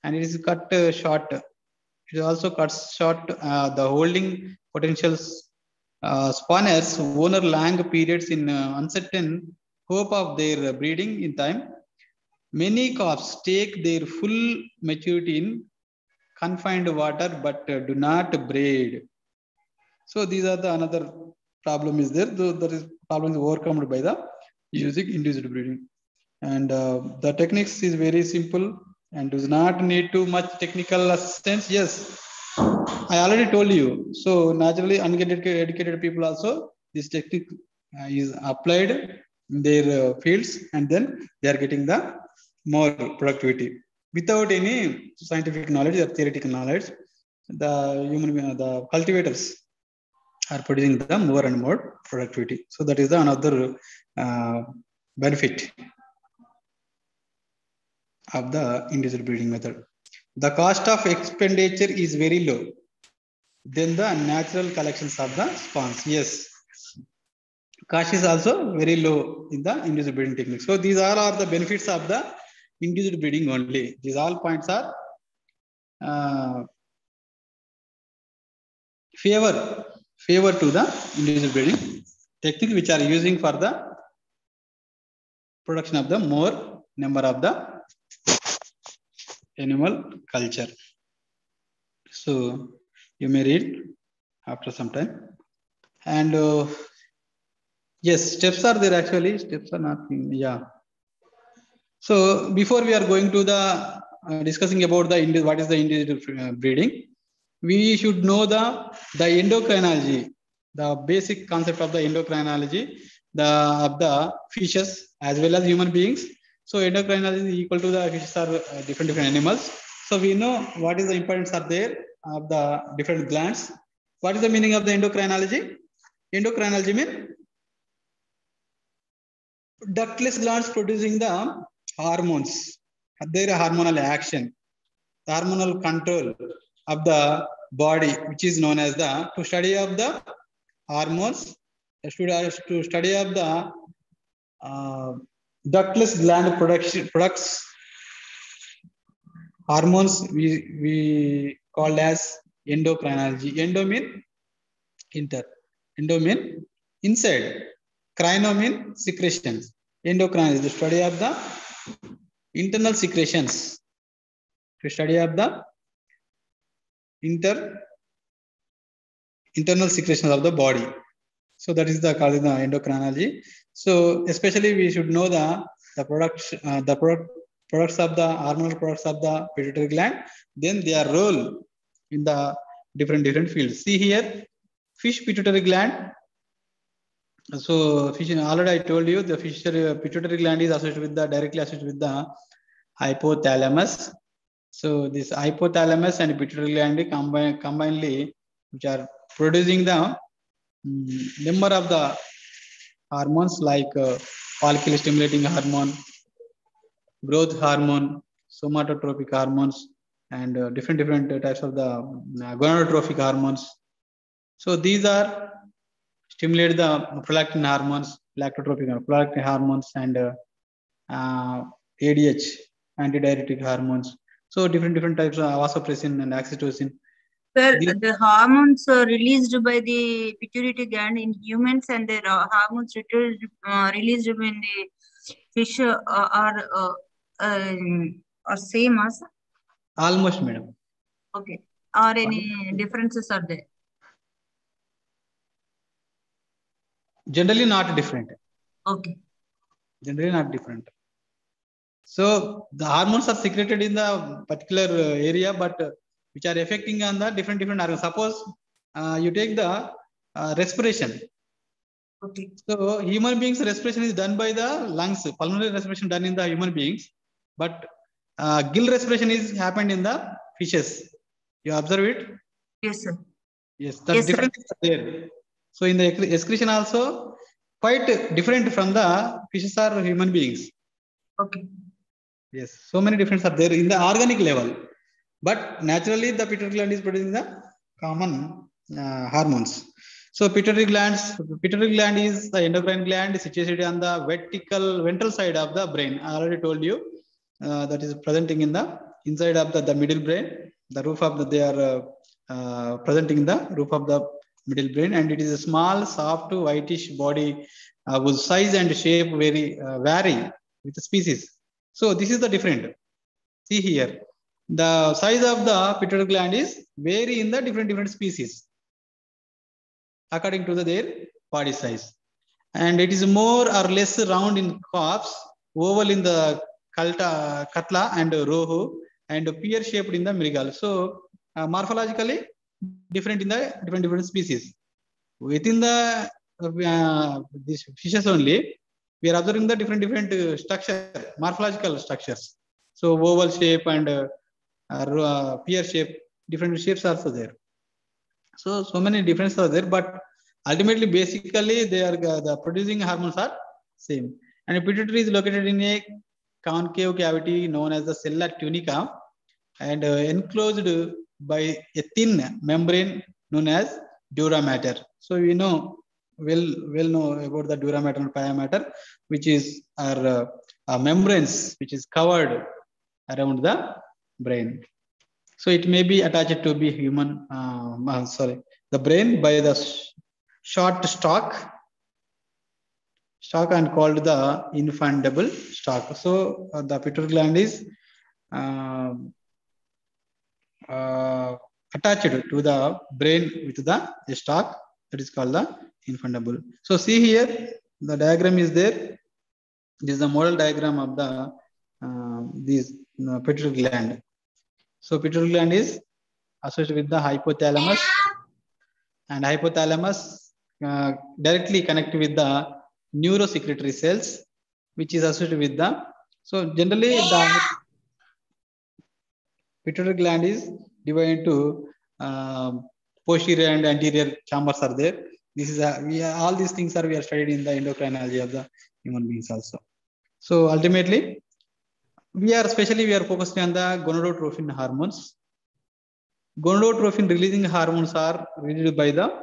and it is cut short. It also cuts short the holding potentials. Spawners owner long periods in uncertain hope of their breeding in time. Many calves take their full maturity in confined water but do not breed. So these are the another problem is there. Though there is problem is overcome by the using induced breeding, and the techniques is very simple and does not need too much technical assistance. Yes, I already told you. So naturally, uneducated people also this technique is applied in their fields, and then they are getting the more productivity without any scientific knowledge or theoretical knowledge. The cultivators are producing the more and more productivity. So that is the another benefit of the induced breeding method. The cost of expenditure is very low than the natural collections of the spawns. Yes, cost is also very low in the induced breeding technique. So these all are the benefits of the induced breeding only. These all points are favor to the induced breeding technique, which are using for the production of the more number of the animal culture. So you may read after some time. And yes, steps are there. Actually steps are not, yeah. So before we are going to the discussing about the what is the induced breeding, we should know the endocrinology, the basic concept of the endocrinology of the fishes as well as human beings. So endocrinology is equal to the fishes are different animals. So we know what is the importance are there of the different glands. What is the meaning of the endocrinology? Endocrinology means ductless glands producing the hormones, their hormonal action, the hormonal control of the body, which is known as the to study of the hormones, to study of the ductless gland products hormones, we called as endocrinology. Endo mean inter, endo mean inside, crino mean secretions. Endocrinology, the study of the internal secretions, to study of the internal secretions of the body. So that is the called the endocrinology. So especially we should know the products of the hormonal products of the pituitary gland, then their role in the different fields. See here, fish pituitary gland. So fish, already I told you the fish pituitary gland is associated with the directly associated with the hypothalamus. So this hypothalamus and pituitary gland combinedly, which are producing the number of the hormones like follicle stimulating hormone, growth hormone, somatotropic hormones, and different types of the gonadotrophic hormones. So these are stimulate the prolactin hormones, prolactin hormones, and ADH, antidiuretic hormones. So different types of vasopressin and oxytocin. Sir, the hormones released by the pituitary gland in humans and the hormones released in the fish are same as? Almost, madam. Okay. Or any differences are there? Generally not different. Okay. Generally not different. So the hormones are secreted in the particular area, but which are affecting on the different organs. Suppose you take the respiration. Okay. So human beings respiration is done by the lungs, pulmonary respiration done in the human beings, but gill respiration is happened in the fishes. You observe it? Yes, sir. Yes, the yes, difference is there. So in the excretion also quite different from the fishes or human beings. Okay. Yes, so many differences are there in the organic level, but naturally the pituitary gland is producing the common hormones. So pituitary gland is the endocrine gland situated on the ventral side of the brain. I already told you that is presenting in the inside of the middle brain. The roof of the, they are presenting in the roof of the middle brain, and it is a small, soft, whitish body whose size and shape vary with the species. So this is the different. See here, the size of the pituitary gland is vary in the different species according to their body size, and it is more or less round in calves, oval in the katla and rohu, and pear shaped in the mrigal. So morphologically different in the different species. Within the these fishes only, we are observing the different structure, morphological structures. So oval shape and pear shape, different shapes also there. So many differences are there, but ultimately, basically, they are the producing hormones are same. And pituitary is located in a concave cavity known as the cella tunica, and enclosed by a thin membrane known as dura mater. So we know well know about the dura mater and pia mater, which is our membranes which is covered around the brain. So it may be attached to be human, the brain by the short stalk and called the infundable stalk. So the pituitary gland is attached to the brain with the stalk that is called the infundable. So see here, the diagram is there. This is the model diagram of the pituitary gland. So pituitary gland is associated with the hypothalamus, and hypothalamus directly connect with the neurosecretory cells, which is associated with the. So generally, the pituitary gland is divided into posterior and anterior chambers are there. This is all these things we are studied in the endocrinology of the human beings also. So ultimately, we are focusing on the gonadotrophin hormones. Gonadotrophin releasing hormones are released by the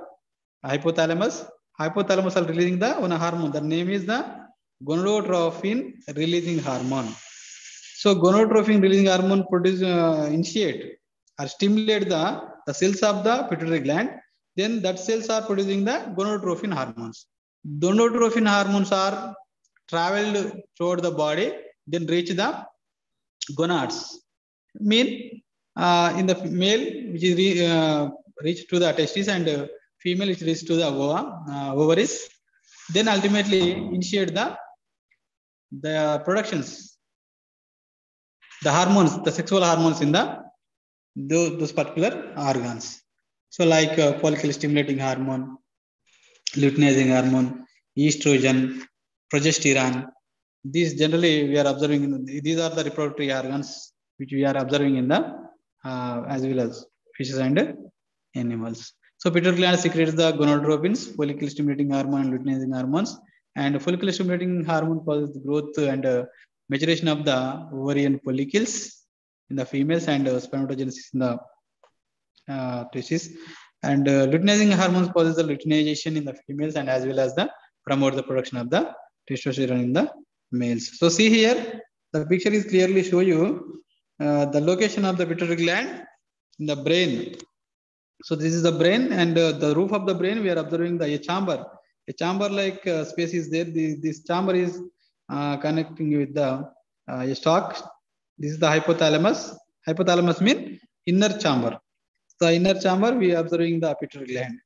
hypothalamus. Hypothalamus are releasing the one hormone. The name is the gonadotrophin releasing hormone. So gonadotrophin releasing hormone initiate or stimulate the cells of the pituitary gland. Then that cells are producing the gonadotrophin hormones. Gonadotrophin hormones are traveled throughout the body, then reach the gonads. In the male, which is reached to the testes, and female which reached to the ovaries. Then ultimately initiate the productions, the hormones, the sexual hormones in those particular organs. So like follicle stimulating hormone, luteinizing hormone, estrogen, progesterone. These generally we are observing. These are the reproductive organs which we are observing in the as well as fishes and animals. So pituitary gland secretes the gonadotropins, follicle stimulating hormone, and luteinizing hormones. And follicle stimulating hormone causes the growth and maturation of the ovarian follicles in the females, and spermatogenesis in the testes. And luteinizing hormones causes the luteinization in the females, and as well as promote the production of the testosterone in the males. So see here, the picture is clearly show you the location of the pituitary gland in the brain. So this is the brain, and the roof of the brain we are observing a chamber. A chamber like space is there. This chamber is connecting with the stalk. This is the hypothalamus. Hypothalamus means inner chamber. The inner chamber we are observing the pituitary gland.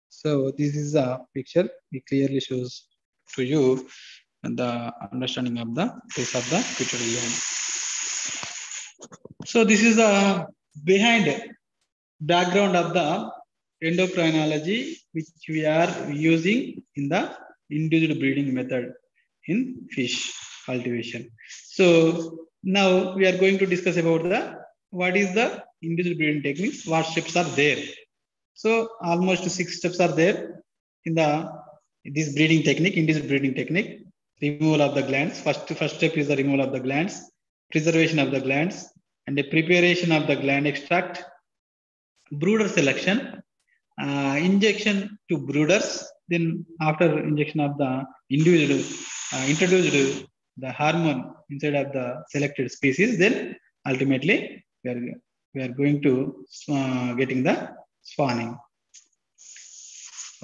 So this is a picture. It clearly shows to you the understanding of the face of the pituitary gland. So this is the behind background of the endocrinology which we are using in the induced breeding method in fish cultivation. So now we are going to discuss about what is the induced breeding techniques, what steps are there. So almost 6 steps are there in this breeding technique, induced breeding technique. Removal of the glands. First step is the removal of the glands, preservation of the glands, and the preparation of the gland extract, brooder selection, injection to brooders. Then after injection of the individual, introduced the hormone inside of the selected species. Then ultimately we are going to getting the spawning.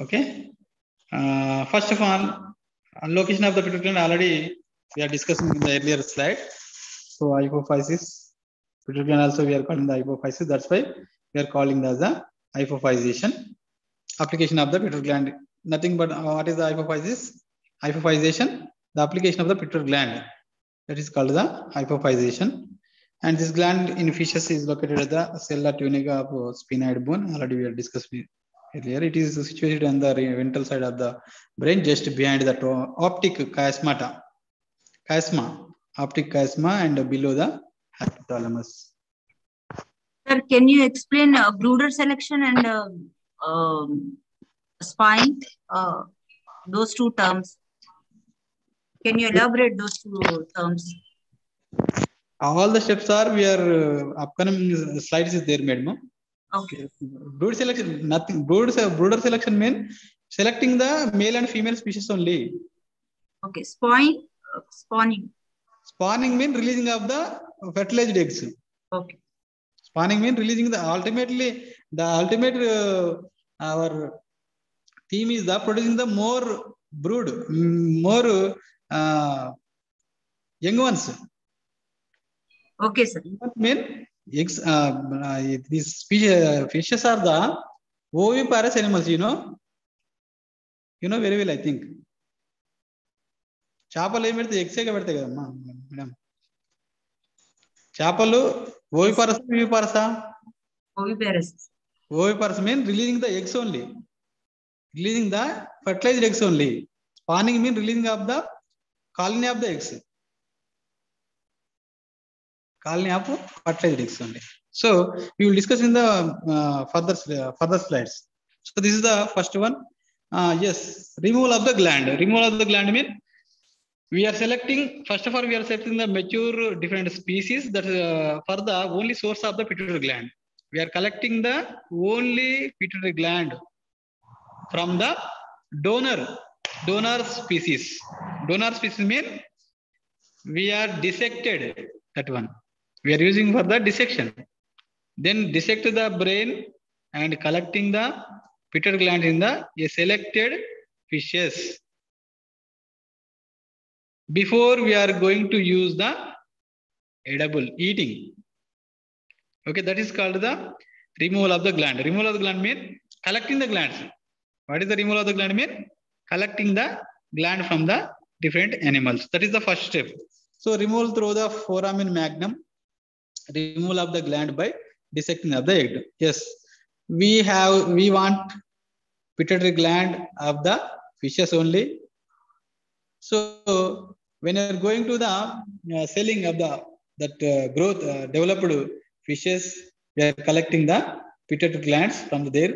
Okay. First of all, location of the pituitary gland already we are discussing in the earlier slide. So hypophysis, pituitary gland also we are calling the hypophysis. That's why we are calling as the hypophysization. Application of the pituitary gland. Nothing but what is the hypophysis? Hypophysization, the application of the pituitary gland. That is called the hypophysization. And this gland in fishes is located at the cella tunica of sphenoid bone. Already we have discussed earlier. It is situated on the ventral side of the brain, just behind the optic chiasmata. Optic chiasma, and below the hypothalamus. Sir, can you explain brooder selection and spine? Those two terms. Can you elaborate those two terms? All the steps are we are upcoming slides is there, madam. Okay. Brood selection, nothing. Brooder selection means selecting the male and female species only. Okay. Spawning. Spawning means releasing of the fertilized eggs. Okay. Spawning means releasing the ultimate our theme is the producing the more brood, more young ones. Okay, sir. Mean eggs. These fishes are the oviparous animals. You know very well. I think. చేపలు ఏం పెడితే ఎగ్సే పెడతాయి కదమ్మా madam. చేపలు ఓవిపారస్ వివిపారసా? Oviparous. Oviparous means releasing the eggs only. Releasing the fertilized eggs only. Spawning means releasing of the colony of the eggs. Colony of fertilized eggs only. So we will discuss in the further slides. So this is the first one. Yes, removal of the gland. Removal of the gland means we are selecting. First of all, we are selecting the mature different species that for the only source of the pituitary gland. We are collecting the only pituitary gland from the donor species. Donor species means we are dissected that one. We are using for the dissection. Then dissect the brain and collecting the pituitary gland in the selected fishes. Before we are going to use the edible eating. Okay, that is called the removal of the gland. Removal of the gland means collecting the glands. What is the removal of the gland mean? Collecting the gland from the different animals. That is the first step. So removal through the foramen magnum. Removal of the gland by dissecting of the egg. Yes, we want pituitary gland of the fishes only. So when you are going to the selling of that growth developed fishes, we are collecting the pituitary glands from their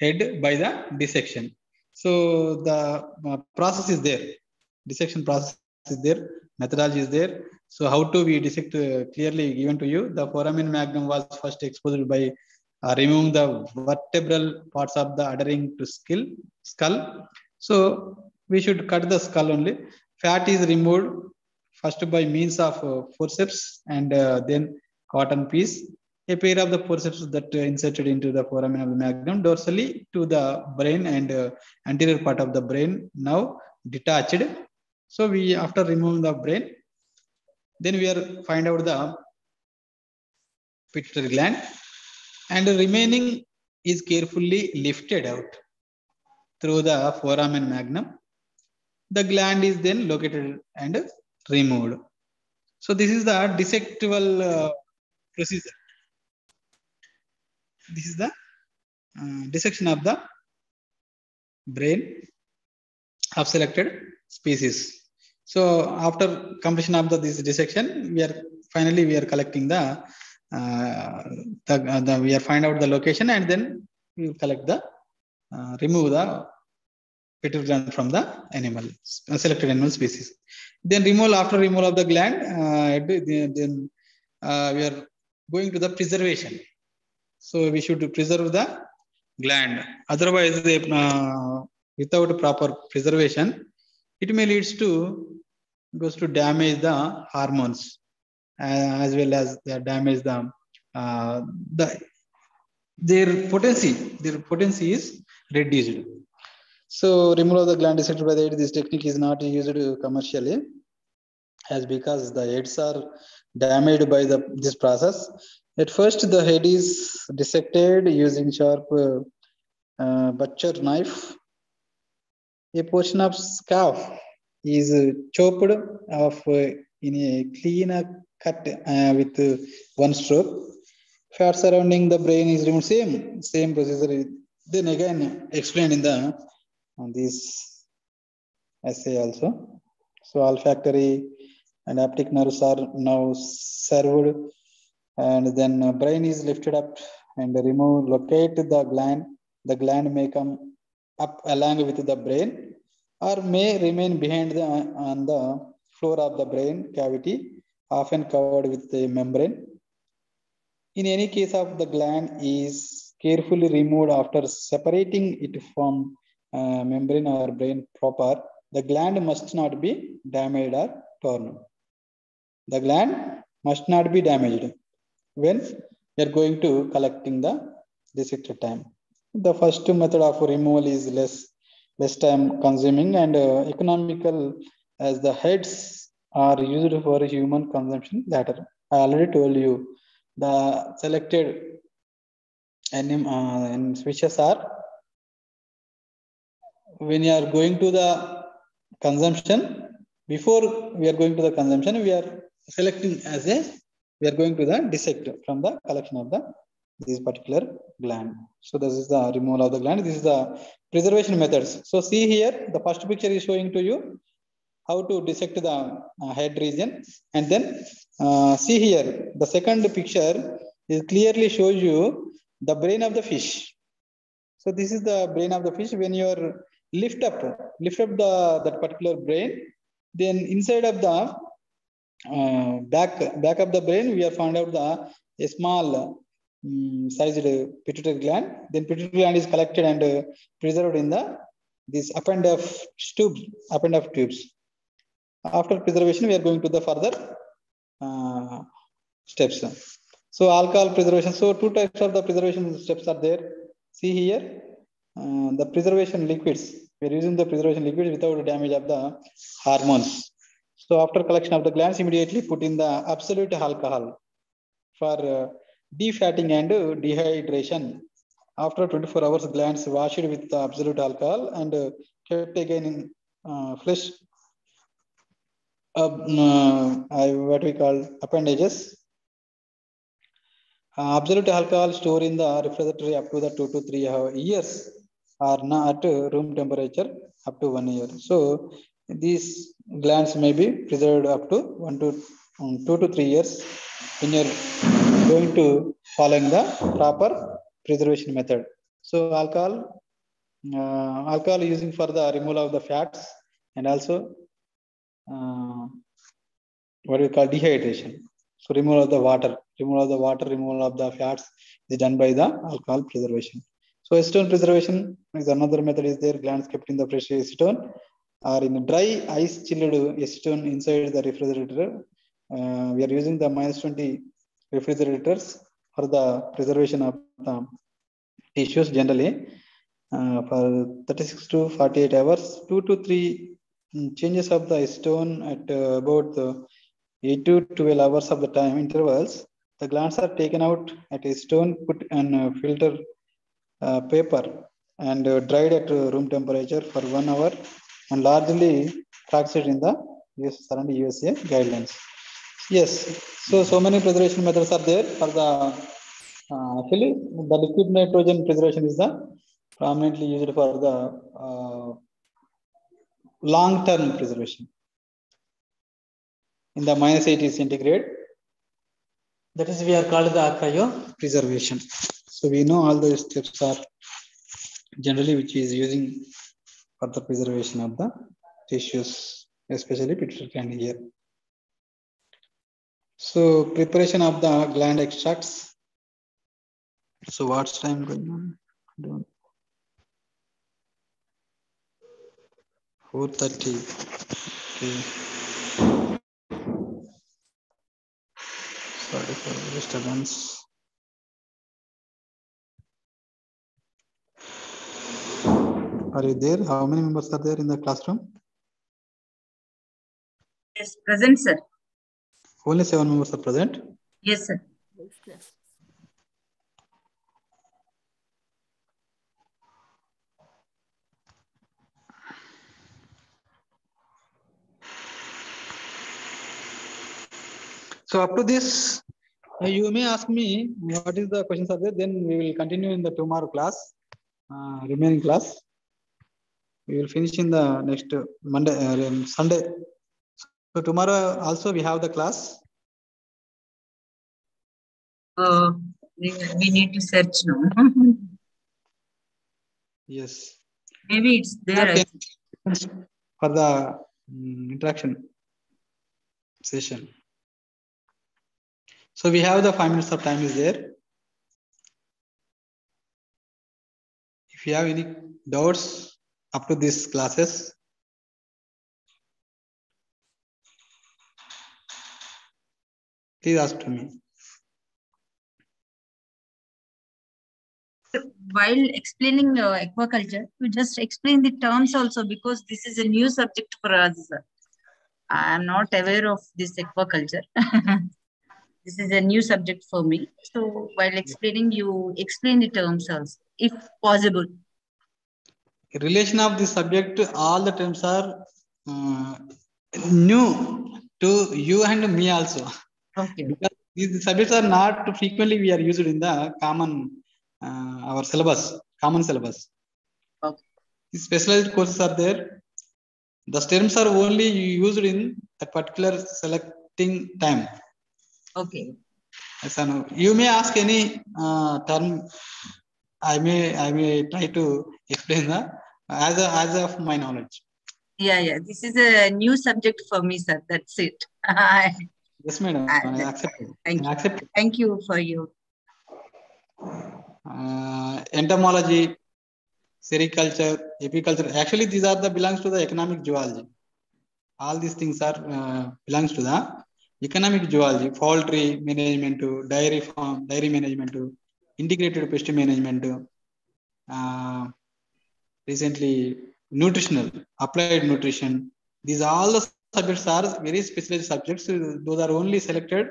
head by the dissection. So the process is there. Dissection process is there. Methodology is there. So how to we dissect clearly given to you. The foramen magnum was first exposed by removing the vertebral parts of the adhering to skull. So we should cut the skull only. Fat is removed first by means of forceps and then cotton piece. A pair of the forceps that inserted into the foramen of the magnum dorsally to the brain and anterior part of the brain now detached. So we after removing the brain, then we are find out the pituitary gland, and the remaining is carefully lifted out through the foramen magnum. The gland is then located and removed. So this is the dissectable procedure. This is the dissection of the brain of selected species. So after completion of this dissection, we are collecting we are find out the location, and then we will collect the remove the pituitary gland from the animal selected animal species. Then after removal of the gland, then we are going to the preservation. So we should preserve the gland. Otherwise, they, without proper preservation, it may leads to goes to damage the hormones as well as damage the their potency is reduced. So removal of the gland dissected by the head, this technique is not used commercially, as because the heads are damaged by this process. At first, the head is dissected using sharp butcher knife. A portion of scalp is chopped off in a clean cut with one stroke. Fat surrounding the brain is removed. Same procedure. Then again explained in the this essay also. So olfactory and optic nerves are now served, and then brain is lifted up and remove. Locate the gland. The gland may come up along with the brain, or may remain behind on the floor of the brain cavity, often covered with a membrane. In any case of the gland is carefully removed after separating it from membrane or brain proper, the gland must not be damaged or torn. The gland must not be damaged when we are going to collecting the dissected time. The first method of removal is less time consuming and economical, as the heads are used for human consumption later. I already told you the selected species are, when you are going to the consumption, before we are going to the consumption, we are selecting as a, we are going to the dissect from the collection of this particular gland. So this is the removal of the gland. This is the preservation methods. So see here, the first picture is showing to you how to dissect the head region, and then see here, the second picture is clearly shows you the brain of the fish. So this is the brain of the fish. When you are lift up that particular brain, then inside of the back of the brain, we have found out a small sized pituitary gland. Then pituitary gland is collected and preserved in this append of tubes. After preservation, we are going to the further steps. So alcohol preservation. So two types of the preservation steps are there. See here, the preservation liquids. We are using the preservation liquids without damage of the hormones. So after collection of the glands, immediately put in the absolute alcohol for defatting and dehydration. After 24 hours, glands washed with the absolute alcohol and kept again in flesh, what we call appendages. Absolute alcohol stored in the refrigerator up to the 2 to 3 years, or not at room temperature up to 1 year. So these glands may be preserved up to 2 to 3 years when you're going to following the proper preservation method. So alcohol using for the removal of the fats, and also what we call dehydration. So removal of the water, removal of the fats is done by the alcohol preservation. So acetone preservation is another method is there. Glands kept in the fresh acetone or in dry ice chilled acetone inside the refrigerator. We are using the -20 refrigerators for the preservation of the tissues generally for 36 to 48 hours. 2 to 3 changes of the acetone at about 8 to 12 hours of the time intervals. The glands are taken out at acetone, put on filter paper and dried at room temperature for 1 hour, and largely practiced in the surrounding USA guidelines. Yes, so many preservation methods are there for the actually the liquid nitrogen preservation is the prominently used for the long-term preservation in the -80 centigrade. That is, we are called the cryo preservation. So we know all those steps are generally which is using for the preservation of the tissues, especially pituitary gland here. So preparation of the gland extracts. So what's time going on? 4:30. Okay. Sorry for the disturbance. Are you there? How many members are there in the classroom? Yes, present, sir. Only 7 members are present. Yes, sir. So up to this, you may ask me what is the questions are there. Then we will continue in the tomorrow class, remaining class. We will finish in the next Monday, Sunday. So tomorrow also we have the class. We need to search now. Yes. Maybe it's there. For the interaction session. So we have the 5 minutes of time is there. If you have any doubts up to these classes, please ask to me. While explaining aquaculture, you just explain the terms also, because this is a new subject for us. I am not aware of this aquaculture. This is a new subject for me. So while explaining, you explain the terms also, if possible. In relation of this subject, all the terms are new to you and me also. Okay. Because these subjects are not frequently we are used in the common our syllabus, common syllabus. Okay. These specialized courses are there. The terms are only used in that particular selecting time. Okay. Yes, I know. You may ask any term. I may try to explain the as of my knowledge. Yeah. This is a new subject for me, sir. That's it. Yes, madam. I accept it. Thank you. Accept it. Thank you for your entomology, sericulture, apiculture. Actually, these are the belongs to the economic zoology. All these things are belongs to the economic zoology, poultry management, dairy farm, dairy management, integrated pest management, recently nutritional, applied nutrition. These all the subjects are very specialized subjects. Those are only selected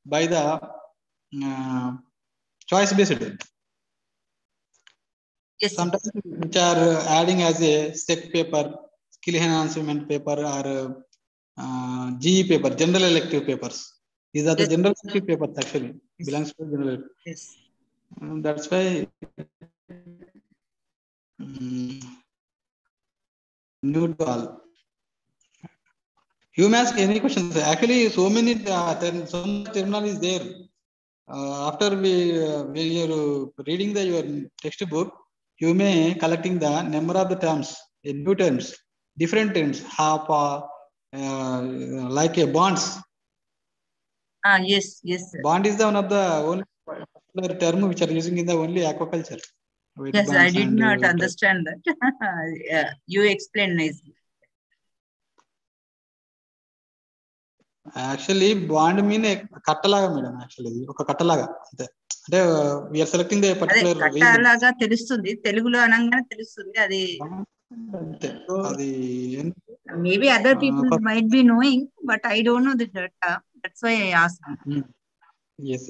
by the choice based. Yes, sometimes which are adding as a SEC paper, skill enhancement paper, or GE paper, general elective papers. These are the general elective papers actually. Belongs to general elective. Yes. That's why new to all. You may ask any questions. Actually, so many so much terminology is there. After when you're reading your textbook, you may collecting the number of the terms, new terms, different terms, like a bonds. Yes. Sir. Bond is the one of the only particular term which are using in the only aquaculture. Yes, I did not understand that. Yeah, you explained nicely. Actually, bond mean కట్టలాగా madam. Actually ఒక కట్టలాగా అంతే. అంటే we are selecting the particular region. కట్టలాగా తెలుస్తుంది, తెలుగులో అనగానే తెలుస్తుంది అది. అది maybe other people might be knowing, but I don't know the data. That's why I asked. Yes.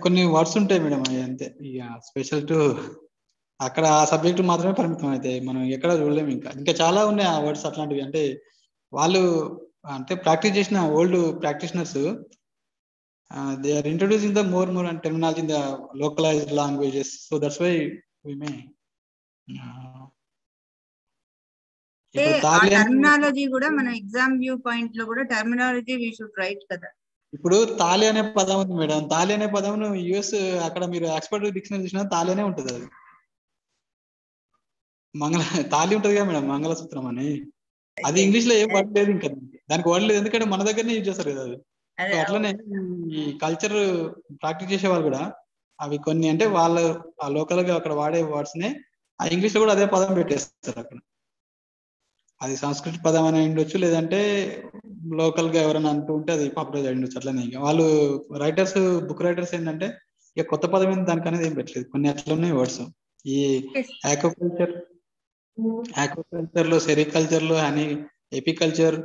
కొన్ని వర్డ్స్ ఉంటాయి మేడం, అవి అంతే. ఇక స్పెషల్ టు అక్కడ ఆ సబ్జెక్ట్ మాత్రమే పరిమితం అయితే మనం ఎక్కడ చూడలేము. ఇంకా చాలా ఉన్నాయి ఆ వర్డ్స్ అట్లాంటివి. అంటే వాళ్ళు అంటే ప్రాక్టీస్ చేసిన old practitioners they are introducing the more and terminology in the localized languages. So that's why we may terminology కూడా మన ఎగ్జామ్ వ్యూ పాయింట్ లో కూడా టర్మినాలజీ వి షుడ్ రైట్ కదా. ఇప్పుడు తాలి అనే పదం ఉంది మేడం. తాలి అనే పదం యుఎస్ అక్కడ మీరు ఎక్స్పర్ట్ డిక్షనరీ చూసినా తాలి అనే ఉంటుంది. అది తాలి ఉంటుంది కదా మేడం, మంగళసూత్రం అని. అది ఇంగ్లీష్ లో ఏం వర్డ్ లేదు, ఇంకా దానికి వర్డ్ లేదు, ఎందుకంటే మన దగ్గరనే యూజ్ చేస్తారు కదా అది. సో అట్లనే ఈ కల్చర్ ప్రాక్టీస్ చేసే వాళ్ళు కూడా అవి కొన్ని అంటే వాళ్ళ ఆ లోకల్ గా అక్కడ వాడే వర్డ్స్ నే ఆ ఇంగ్లీష్ లో కూడా అదే పదం పెట్టేస్తారు అక్కడ. అది సంస్కృత పదం అని ఉండొచ్చు, లేదంటే లోకల్ గా ఎవరైనా అంటూ ఉంటే అది పాపులర్ అయి ఉండొచ్చు. అట్లనే వాళ్ళు రైటర్స్, బుక్ రైటర్స్ ఏంటంటే ఇక కొత్త పదం ఏంటి దానికి అనేది ఏం పెట్టలేదు, కొన్ని అట్లా ఉన్నాయి వర్డ్స్. ఈ ఆక్వాకల్చర్ లో, సెరికల్చర్ లో హనీ, ఎపికల్చర్,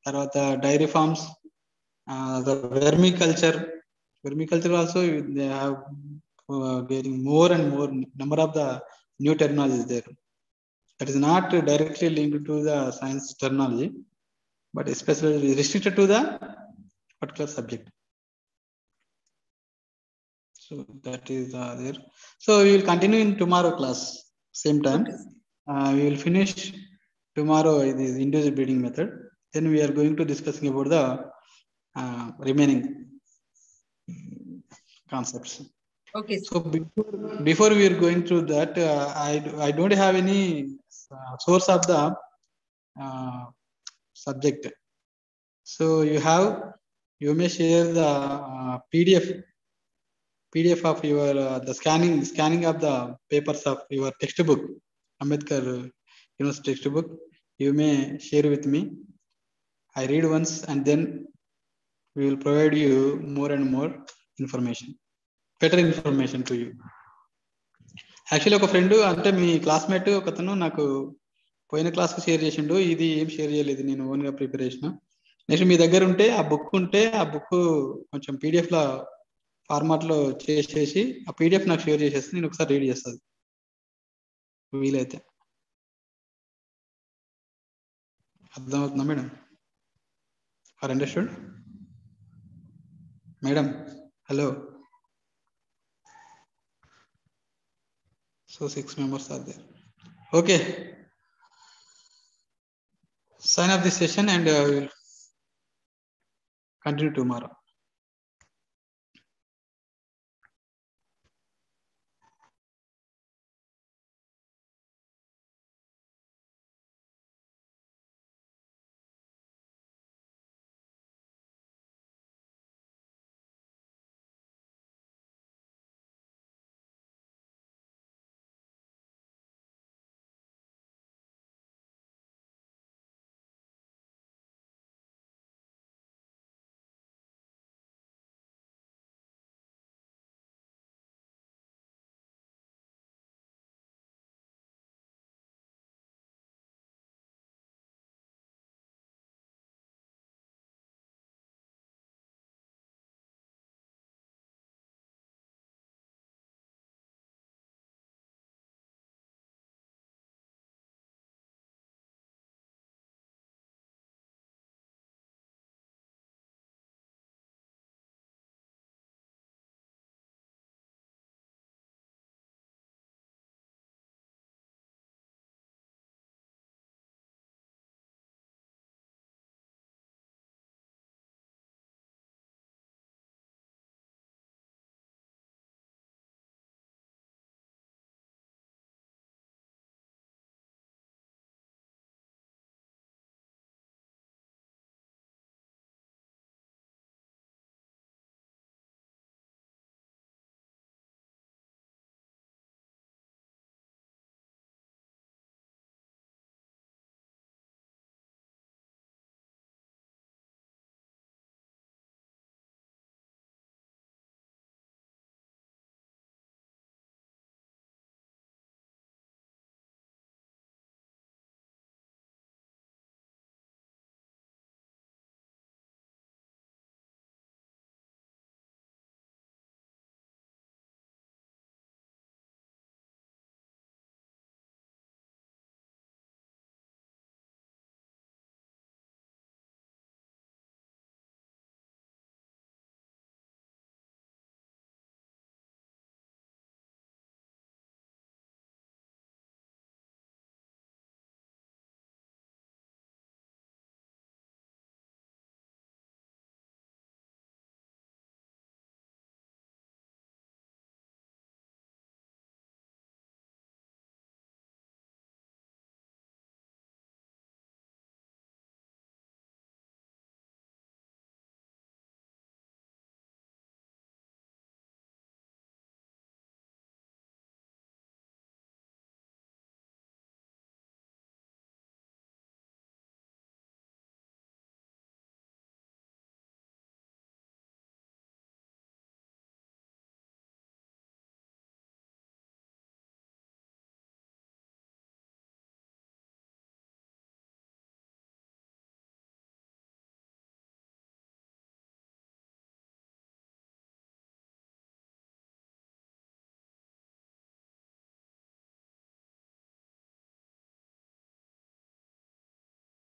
తర్వాత dairy farms, vermiculture also they have getting more and more number of the new terminologies there. That is not directly linked to the science terminology, but especially restricted to the particular subject. So that is there. So we will continue in tomorrow class, same time. Okay. We will finish tomorrow this Indigenous breeding method. Then we are going to discussing about the remaining concepts. Okay. So before we are going through that, I don't have any source of the subject. So you may share the PDF of your the scanning of the papers of your textbook, Ambedkar University textbook. You may share with me. I read once and then we will provide you more and more information, better information to you. Actually ఒక friend అంటే మీ classmate ఒకతను నాకు పోయిన class కి share చేసిండు, ఇది ఏం share చేయలేదు నేను ఓన్ గా ప్రిపరేషన్. నెక్స్ట్ మీ దగ్గర ఉంటే ఆ బుక్ కొంచెం పీడిఎఫ్ లా ఫార్మాట్ లో చేసేసి ఆ పీడిఎఫ్ నాకు షేర్ చేసేసి నేను ఒకసారి రీడ్ చేస్తాను వీలైతే. అర్థమవుతుందా madam? Are understood madam? Hello. So 6 members are there. Okay. Sign up this session and we will continue tomorrow.